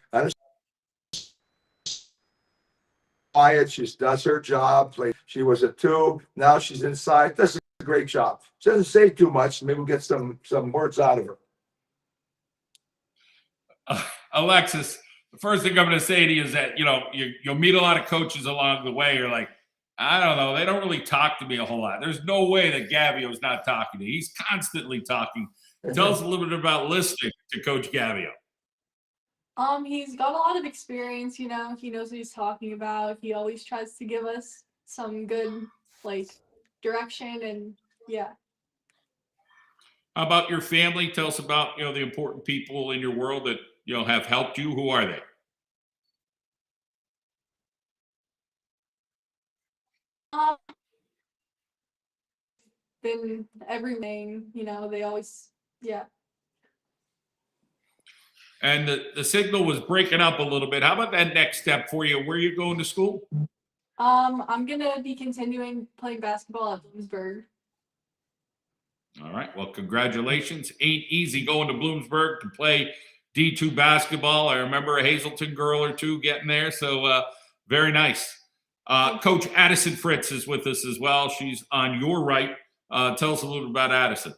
Quiet, she does her job. She was a 2, now she's inside. Does a great job. She doesn't say too much. Maybe we'll get some words out of her. Alexis, the first thing I'm going to say to you is that you'll meet a lot of coaches along the way. You're like, I don't know, they don't really talk to me a whole lot. There's no way that Gavio's not talking to you. He's constantly talking. Tell us a little bit about listening to Coach Gavio. He's got a lot of experience, he knows what he's talking about. He always tries to give us some good, direction and yeah. How about your family? Tell us about, the important people in your world that, have helped you. Who are they? Been everything, they always, yeah. And the signal was breaking up a little bit. How about that next step for you? Where are you going to school? I'm gonna be continuing playing basketball at Bloomsburg. All right. Well, congratulations. Ain't easy going to Bloomsburg to play D2 basketball. I remember a Hazleton girl or two getting there. So very nice. Coach Addison Fritz is with us as well. She's on your right. Tell us a little about Addison.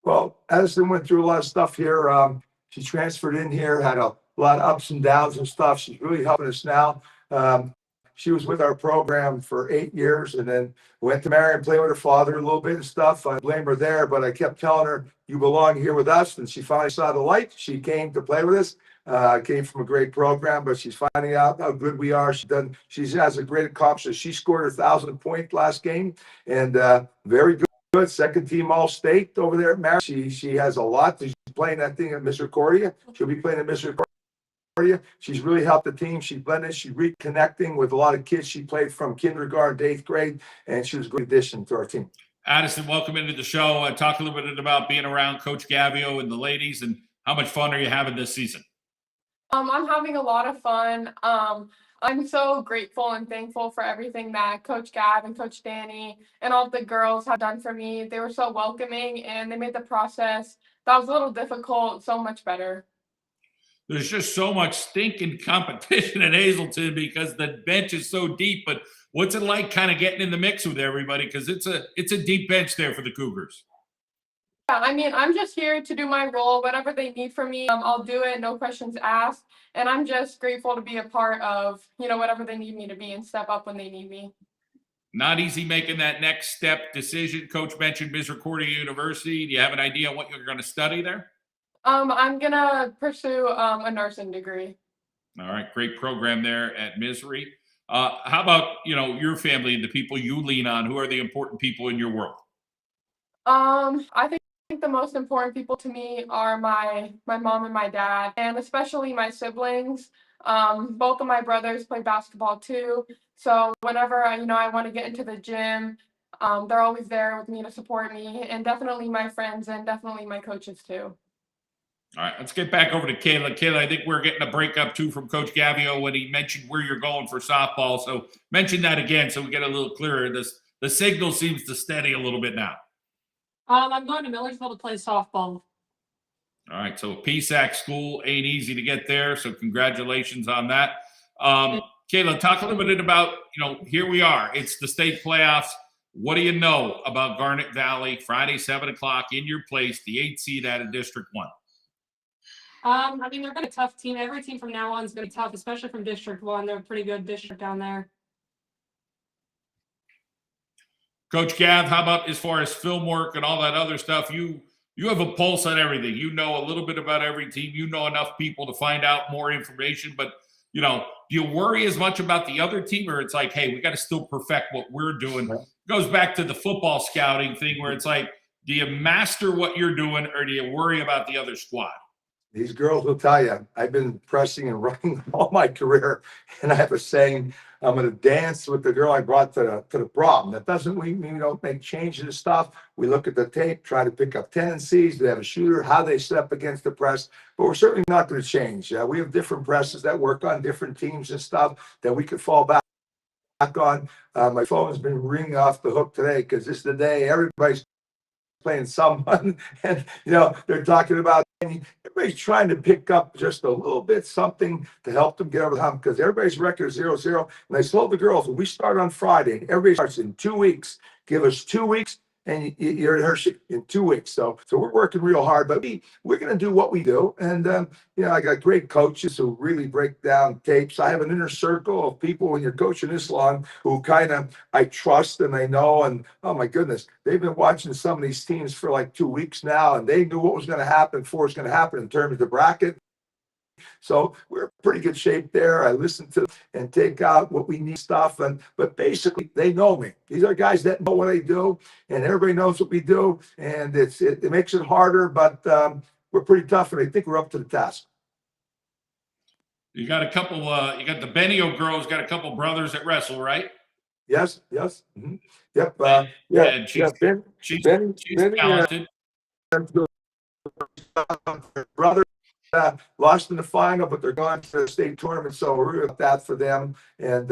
Well, Addison went through a lot of stuff here. She transferred in here, had a lot of ups and downs and stuff. She's really helping us now. She was with our program for 8 years and then went to marry and play with her father a little bit and stuff. I blame her there, but I kept telling her, you belong here with us. And she finally saw the light. She came to play with us. Came from a great program, but she's finding out how good we are. She has a great accomplishment. She scored 1,000-point last game and very good. Second team All-State over there at Maryland. She has a lot. She's playing that thing at Misericordia. She'll be playing at Misericordia. She's really helped the team. She's blended. She's reconnecting with a lot of kids. She played from kindergarten to 8th grade, and she was a great addition to our team. Addison, welcome into the show. Talk a little bit about being around Coach Gavio and the ladies, and how much fun are you having this season? I'm having a lot of fun. I'm so grateful and thankful for everything that Coach Gav and Coach Danny and all the girls have done for me. They were so welcoming and they made the process that was a little difficult so much better. There's just so much stinking competition in Hazleton because the bench is so deep. But what's it like kind of getting in the mix with everybody? Because it's a deep bench there for the Cougars. Yeah, I mean, I'm just here to do my role. Whatever they need from me, I'll do it. No questions asked. And I'm just grateful to be a part of, whatever they need me to be and step up when they need me. Not easy making that next step decision. Coach mentioned Misericordia University. Do you have an idea on what you're going to study there? I'm going to pursue a nursing degree. All right. Great program there at Misery. How about, your family and the people you lean on? Who are the important people in your world? I think the most important people to me are my mom and my dad, and especially my siblings. Both of my brothers play basketball too. So whenever I want to get into the gym, they're always there with me to support me, and definitely my friends and definitely my coaches too. All right, let's get back over to Kayla. Kayla, I think we're getting a breakup too from Coach Gavio when he mentioned where you're going for softball. So mention that again so we get a little clearer. The signal seems to steady a little bit now. I'm going to Millersville to play softball. All right, so PSAC school ain't easy to get there, so congratulations on that. Kayla, talk a little bit about, here we are. It's the state playoffs. What do you know about Garnet Valley, Friday, 7 o'clock, in your place, the 8th seed out of District 1? I mean, they're going to be a tough team. Every team from now on is going to be tough, especially from District 1. They're a pretty good district down there. Coach Gav, how about as far as film work and all that other stuff? You have a pulse on everything. You know a little bit about every team. You know enough people to find out more information. But, do you worry as much about the other team, or it's like, hey, we got to still perfect what we're doing? It goes back to the football scouting thing where it's like, do you master what you're doing, or do you worry about the other squad? These girls will tell you, I've been pressing and running all my career, and I have a saying, I'm going to dance with the girl I brought to the prom. That doesn't mean we don't make changes and stuff. We look at the tape, try to pick up tendencies. Do they have a shooter? How they set up against the press? But we're certainly not going to change. We have different presses that work on different teams and stuff that we could fall back on. My phone's been ringing off the hook today because this is the day everybody's playing someone, and they're talking about everybody's trying to pick up just a little bit something to help them get over the hump because everybody's record is 0-0. And I told the girls, when we start on Friday, everybody starts in 2 weeks. Give us 2 weeks, and you're at Hershey in 2 weeks. So we're working real hard, but we're going to do what we do. And, I got great coaches who really break down tapes. I have an inner circle of people when you're coaching this long who kind of I trust and I know. And, oh, my goodness, they've been watching some of these teams for like 2 weeks now, and they knew what was going to happen before it's going to happen in terms of the bracket. So we're in pretty good shape there. I listen to and take out what we need stuff. But basically, they know me. These are guys that know what I do, and everybody knows what we do. And it makes it harder, but we're pretty tough, and I think we're up to the task. You got a couple. You got the Benio girls. Got a couple brothers that wrestle, right? Yes. Mm-hmm. Yep. And she's talented. Brother. Lost in the final, but they're going to the state tournament, so we're about that for them. And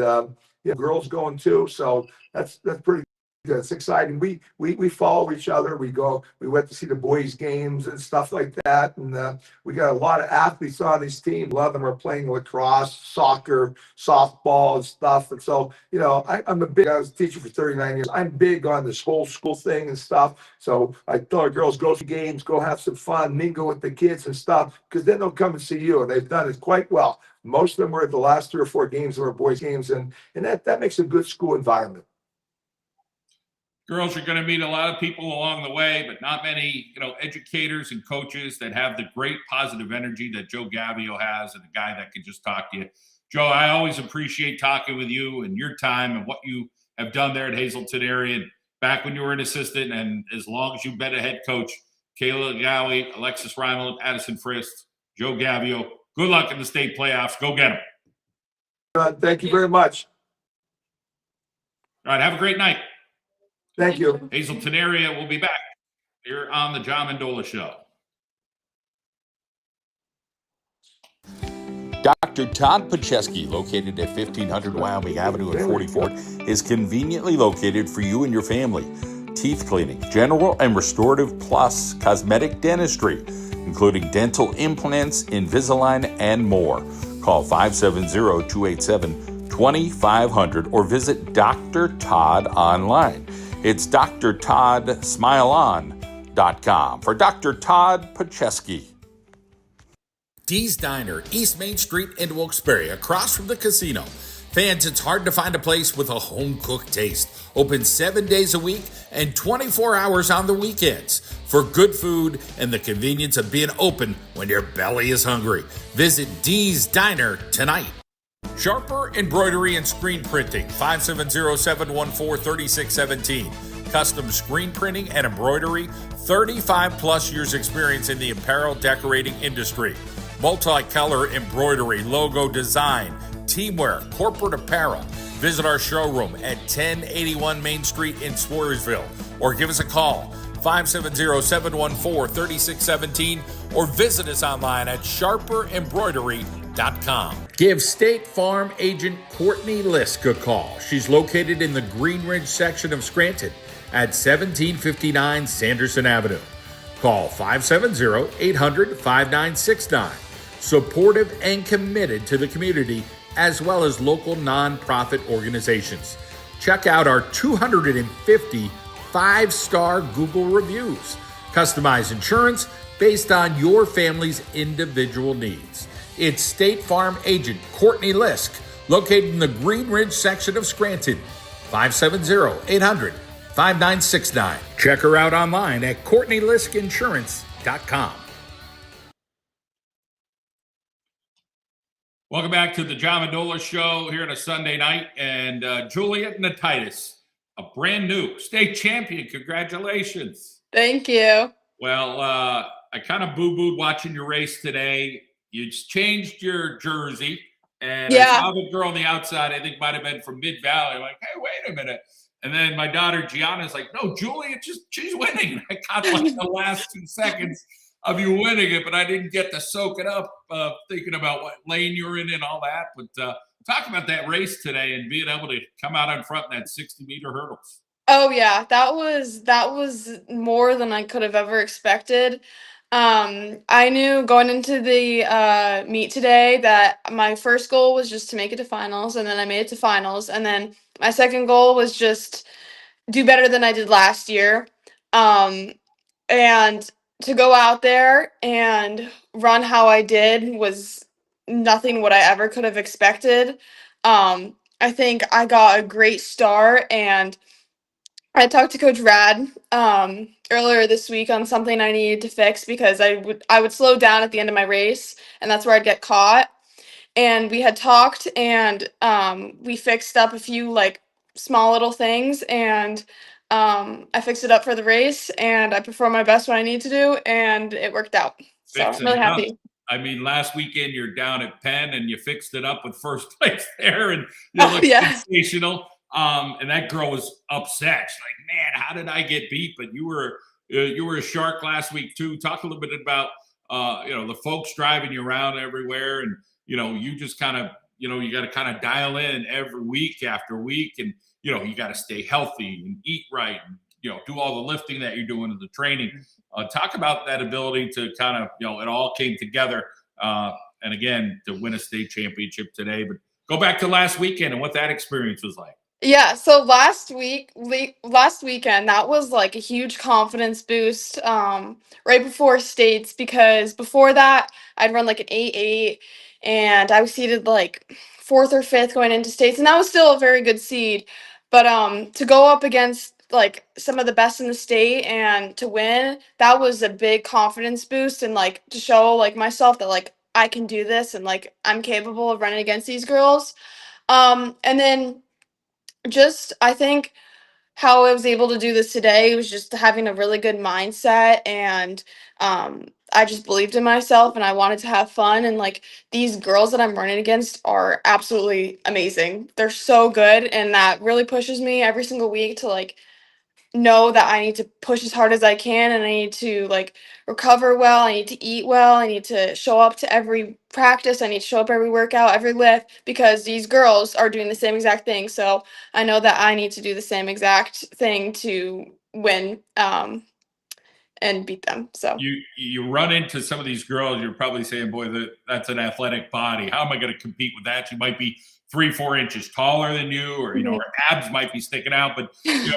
girls going too, so that's pretty It's exciting. We follow each other. We went to see the boys' games and stuff like that. And we got a lot of athletes on this team. A lot of them are playing lacrosse, soccer, softball, and stuff. And so, I was a teacher for 39 years. I'm big on this whole school thing and stuff. So I tell our girls, go to games, go have some fun, mingle with the kids and stuff, because then they'll come and see you. And they've done it quite well. Most of them were at the last 3 or 4 games of our boys' games, and that makes a good school environment. Girls, you're going to meet a lot of people along the way, but not many, educators and coaches that have the great positive energy that Joe Gavio has, and a guy that can just talk to you. Joe, I always appreciate talking with you and your time and what you have done there at Hazleton area, and back when you were an assistant, and as long as you've been a head coach. Kayla Gowie, Alexis Reimel, Addison Frist, Joe Gavio. Good luck in the state playoffs. Go get them. Thank you very much. All right, have a great night. Thank you. Hazleton area will be back here on the John Mendola Show. Dr. Todd Pacheski, located at 1500 Wyoming Avenue in 44, is conveniently located for you and your family. Teeth cleaning, general and restorative, plus cosmetic dentistry, including dental implants, Invisalign, and more. Call 570-287-2500 or visit Dr. Todd online. It's drtoddsmileon.com for Dr. Todd Pacheski. Dee's Diner, East Main Street in Wilkes-Barre, across from the casino. Fans, it's hard to find a place with a home-cooked taste. Open 7 days a week and 24 hours on the weekends for good food and the convenience of being open when your belly is hungry. Visit Dee's Diner tonight. Sharper Embroidery and Screen Printing, 570-714-3617. Custom screen printing and embroidery, 35 plus years experience in the apparel decorating industry. Multicolor embroidery, logo design, teamwear, corporate apparel. Visit our showroom at 1081 Main Street in Swarsville or give us a call, 570-714-3617, or visit us online at sharperembroidery.com. Give State Farm agent Courtney Lisk a call. She's located in the Green Ridge section of Scranton at 1759 Sanderson Avenue. Call 570-800-5969. Supportive and committed to the community as well as local nonprofit organizations. Check out our 250 5-star Google reviews. Customize insurance based on your family's individual needs. It's State Farm agent Courtney Lisk, located in the Green Ridge section of Scranton, 570-800-5969. Check her out online at CourtneyLiskInsurance.com. Welcome back to the John Mendola Show here on a Sunday night. And Juliet Natitus, a brand new state champion. Congratulations. Thank you. Well, I kind of boo-booed watching your race today. You just changed your jersey. And I saw the girl on the outside, I think might have been from Mid-Valley. I'm like, hey, wait a minute. And then my daughter Gianna's like, no, Juliet, she's winning. I caught like the last 2 seconds of you winning it, but I didn't get to soak it up thinking about what lane you're in and all that. But talk about that race today and being able to come out in front in that 60-meter hurdles. Oh yeah, that was more than I could have ever expected. I knew going into the meet today that my first goal was just to make it to finals, and then I made it to finals, and then my second goal was just do better than I did last year. And to go out there and run how I did was nothing what I ever could have expected. I think I got a great start, and I talked to Coach Rad earlier this week on something I needed to fix because I would slow down at the end of my race, and that's where I'd get caught. And we had talked, and we fixed up a few like small little things, and I fixed it up for the race, and I performed my best when I need to do, and it worked out. So I'm really happy. I mean, last weekend you're down at Penn and you fixed it up with first place there, and you looked sensational. And that girl was upset. She's like, man, how did I get beat? But you were a shark last week too. Talk a little bit about the folks driving you around everywhere, and you just kind of you got to kind of dial in every week after week, and you got to stay healthy and eat right, and do all the lifting that you're doing and the training. Talk about that ability to kind of it all came together, and again to win a state championship today. But go back to last weekend and what that experience was like. Yeah, so last weekend, that was like a huge confidence boost, right before states, because before that I'd run like an 8-8, and I was seeded like fourth or fifth going into states, and that was still a very good seed. But to go up against like some of the best in the state and to win, that was a big confidence boost, and like to show like myself that like I can do this and like I'm capable of running against these girls. And then just I think how I was able to do this today was just having a really good mindset, and I just believed in myself and I wanted to have fun, and like these girls that I'm running against are absolutely amazing. They're so good, and that really pushes me every single week to like know that I need to push as hard as I can, and I need to like recover well, I need to eat well, I need to show up to every practice, I need to show up every workout, every lift, because these girls are doing the same exact thing. So I know that I need to do the same exact thing to win and beat them. So You run into some of these girls, you're probably saying, boy, that's an athletic body. How am I going to compete with that? She might be 3-4 inches taller than you, or Mhm. her abs might be sticking out. But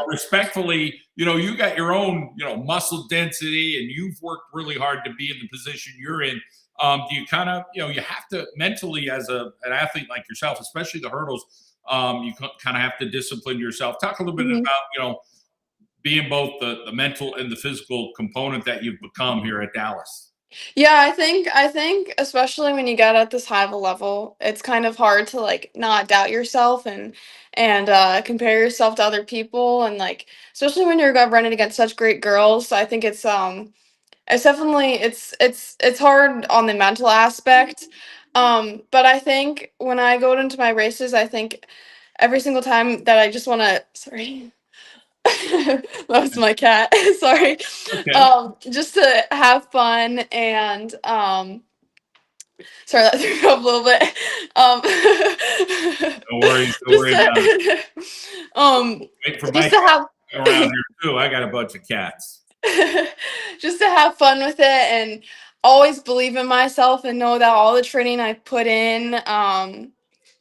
respectfully, you got your own muscle density, and you've worked really hard to be in the position you're in. Do you kind of you have to mentally, as an athlete like yourself, especially the hurdles, you kind of have to discipline yourself. Talk a little bit Mhm. about being both the mental and the physical component that you've become here at Dallas. Yeah, I think especially when you get at this high of a level, it's kind of hard to like not doubt yourself and compare yourself to other people, and like especially when you're running against such great girls. I think it's definitely it's hard on the mental aspect. But I think when I go into my races, I think every single time that I just want to sorry. That was my cat. Sorry. Okay. Just to have fun and sorry that threw me off a little bit. No worries. Don't Just worry about it. to um Wait for my just to cat have around here too. I got a bunch of cats. just to have fun with it and always believe in myself and know that all the training I put in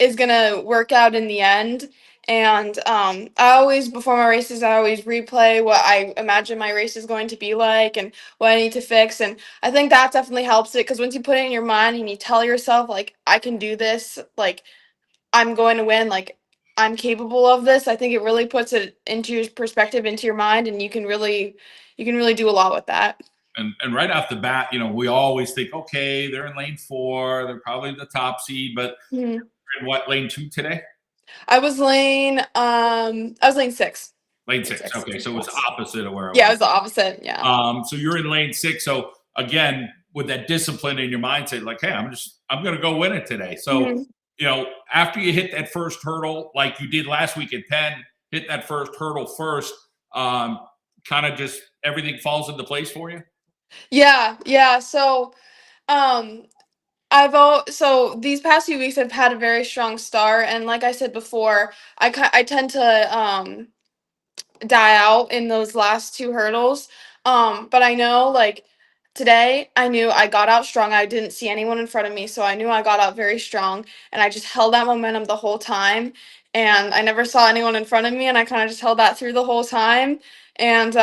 is gonna work out in the end. And I always, before my races, I always replay what I imagine my race is going to be like and what I need to fix. And I think that definitely helps it, because once you put it in your mind and you tell yourself, like, I can do this, like, I'm going to win, like, I'm capable of this, I think it really puts it into your perspective, into your mind, and you can really do a lot with that. And right off the bat, we always think, okay, they're in lane 4, they're probably the top seed, but Mhm. in what, lane 2 today? I was lane 6. Lane Lane 6. 6. Okay, so it's Yes. opposite of where I Yeah, it was. was the opposite. Yeah. So you're in lane 6. So again, with that discipline in your mindset, like, hey, I'm going to go win it today. So Mhm. after you hit that first hurdle, like you did last week at Penn, hit that first hurdle first, kind of just everything falls into place for you. Yeah, yeah. So, um, so these past few weeks I've had a very strong start, and like I said before, I tend to die out in those last two hurdles. But I know, like, today I knew I got out strong. I didn't see anyone in front of me, so I knew I got out very strong, and I just held that momentum the whole time. And I never saw anyone in front of me, and I kind of just held that through the whole time. And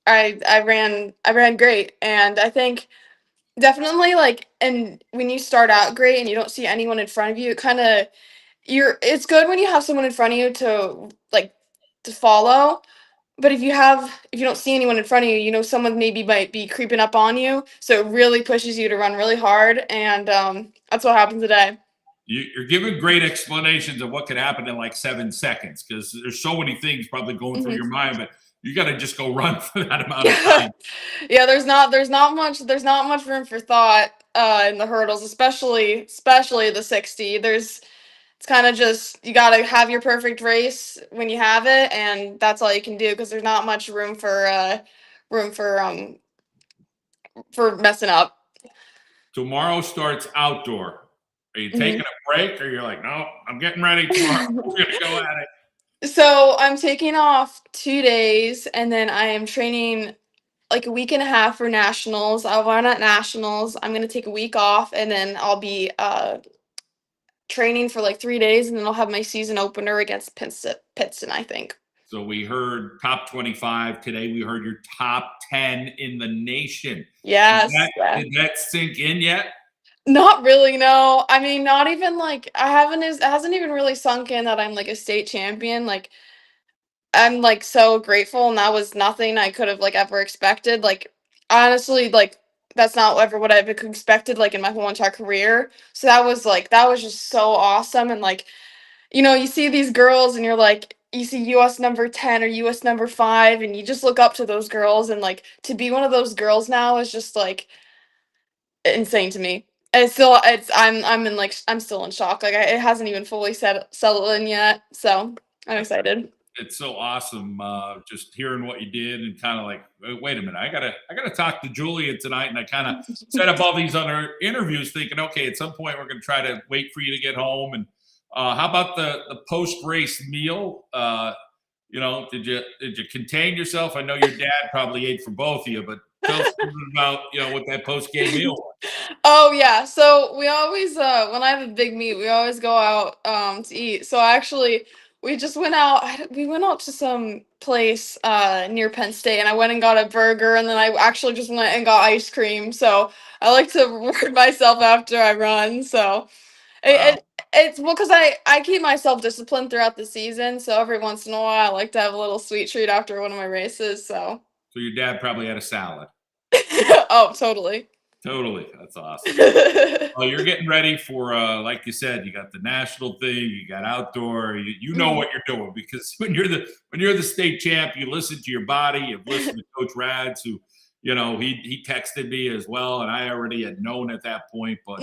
I ran great, and I think definitely, like, and when you start out great and you don't see anyone in front of you, it kind of it's good when you have someone in front of you to like to follow. But if you don't see anyone in front of you, someone maybe might be creeping up on you. So it really pushes you to run really hard, and that's what happened today. You're giving great explanations of what could happen in like 7 seconds, because there's so many things probably going through Mhm. your mind, but you got to just go run for that amount of Yeah, time. yeah. There's not much room for thought in the hurdles, especially the 60. It's kind of just you gotta have your perfect race when you have it, and that's all you can do, because there's not much room for messing up. Tomorrow starts outdoor. Are you taking a break, or you're like, no, I'm getting ready tomorrow. We're gonna go at it. So I'm taking off 2 days, and then I am training like a week and a half for nationals. I'll run at nationals. I'm gonna take a week off, and then I'll be training for like 3 days, and then I'll have my season opener against Pittston, I think. So we heard top 25 today. We heard your top 10 in the nation. Yes. Did that sink in yet? Not really, no. I mean, not even like it hasn't even really sunk in that I'm like a state champion. Like I'm like so grateful, and that was nothing I could have like ever expected. Like honestly, like that's not ever what I've expected like in my whole entire career. So that was just so awesome. And like, you see these girls and you're like, you see US number 10 or US number 5, and you just look up to those girls, and like to be one of those girls now is just like insane to me. I'm still in shock. Like it hasn't even fully settled in yet. So I'm excited. It's so awesome just hearing what you did, and kind of like, wait a minute, I gotta talk to Julia tonight. And I kind of set up all these other interviews thinking, okay, at some point we're gonna try to wait for you to get home. And how about the post race meal? Did you contain yourself? I know your dad probably ate for both of you, but tell us a little bit about what that post game meal was. Oh yeah, so we always when I have a big meet, we always go out to eat. So actually, we just went out. We went out to some place near Penn State, and I went and got a burger, and then I actually just went and got ice cream. So I like to reward myself after I run. So it's well, because I keep myself disciplined throughout the season. So every once in a while, I like to have a little sweet treat after one of my races. So your dad probably had a salad. oh, totally. Totally. That's awesome. Well, you're getting ready for, like you said, you got the national thing, you got outdoor, you know what you're doing, because when you're the state champ, you listen to your body. You've listened to Coach Rads, who, he texted me as well, and I already had known at that point, but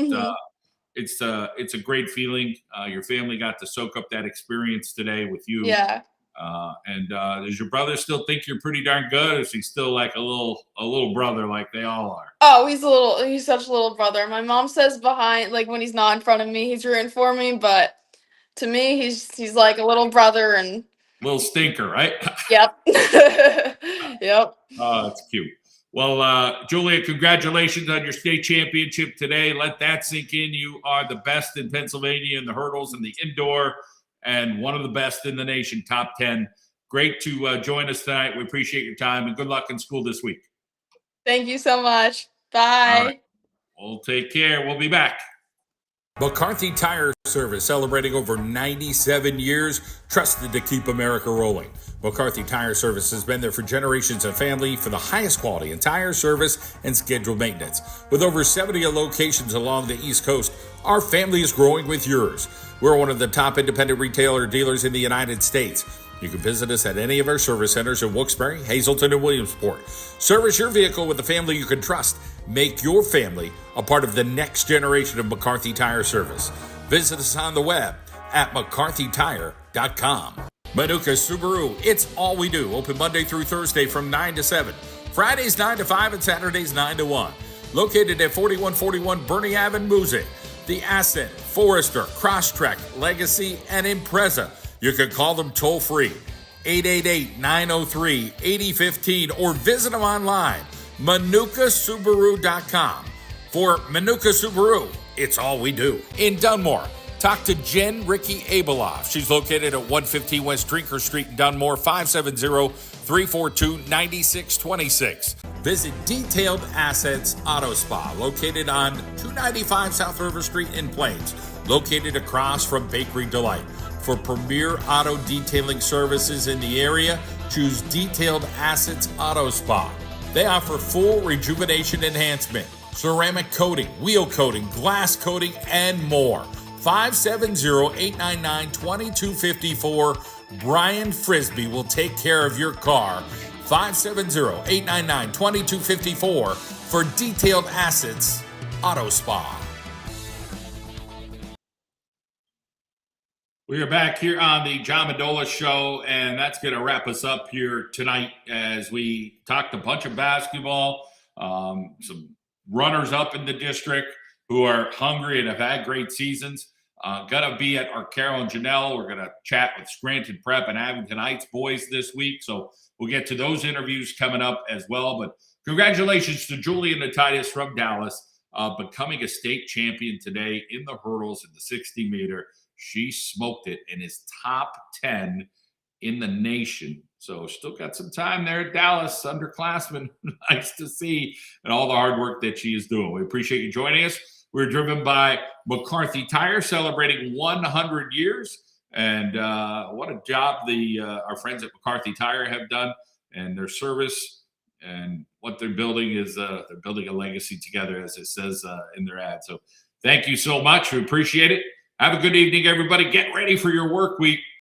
it's a great feeling. Your family got to soak up that experience today with you. Yeah. And does your brother still think you're pretty darn good? Or is he still like a little brother like they all are? Oh, he's such a little brother. My mom says behind, like when he's not in front of me, he's rooting for me, but to me, he's like a little brother and little stinker, right? Yep. Yep. Oh, that's cute. Well, Julia, congratulations on your state championship today. Let that sink in. You are the best in Pennsylvania in the hurdles and the indoor, and one of the best in the nation, top 10. Great to join us tonight. We appreciate your time, and good luck in school this week. Thank you so much. Bye. All right. We'll take care. We'll be back. McCarthy Tire Service, celebrating over 97 years, trusted to keep America rolling. McCarthy Tire Service has been there for generations and family for the highest quality in tire service and scheduled maintenance. With over 70 locations along the East Coast, our family is growing with yours. We're one of the top independent retailer dealers in the United States. You can visit us at any of our service centers in Wilkes-Barre, Hazleton, and Williamsport. Service your vehicle with a family you can trust. Make your family a part of the next generation of McCarthy Tire Service. Visit us on the web at mccarthytire.com. Manuka Subaru, it's all we do. Open Monday through Thursday from 9 to 7. Fridays 9 to 5 and Saturdays 9 to 1. Located at 4141 Bernie Ave in Music. The Ascent, Forester, Crosstrek, Legacy, and Impreza. You can call them toll free, 888-903-8015, or visit them online, manukasubaru.com. For Manuka Subaru, it's all we do. In Dunmore, talk to Jen Ricky Abeloff. She's located at 115 West Drinker Street in Dunmore, 570-342-9626. Visit Detailed Assets Auto Spa, located on 295 South River Street in Plains, located across from Bakery Delight. For premier auto detailing services in the area, choose Detailed Assets Auto Spa. They offer full rejuvenation enhancement, ceramic coating, wheel coating, glass coating, and more. 570-899-2254. Brian Frisbee will take care of your car. 570-899-2254 for Detailed Assets Auto Spa. We are back here on the John Mendola Show, and that's going to wrap us up here tonight as we talked a bunch of basketball, some runners up in the district, who are hungry and have had great seasons. Gonna be at Arcaro and Janelle. We're gonna chat with Scranton Prep and Abington Heights boys this week. So we'll get to those interviews coming up as well. But congratulations to Julian Natitus from Dallas, becoming a state champion today in the hurdles in the 60-meter. She smoked it and is top 10 in the nation. So still got some time there at Dallas, underclassmen. Nice to see, and all the hard work that she is doing. We appreciate you joining us. We're driven by McCarthy Tire, celebrating 100 years. And what a job our friends at McCarthy Tire have done, and their service and what they're building is they're building a legacy together, as it says in their ad. So thank you so much. We appreciate it. Have a good evening, everybody. Get ready for your work week.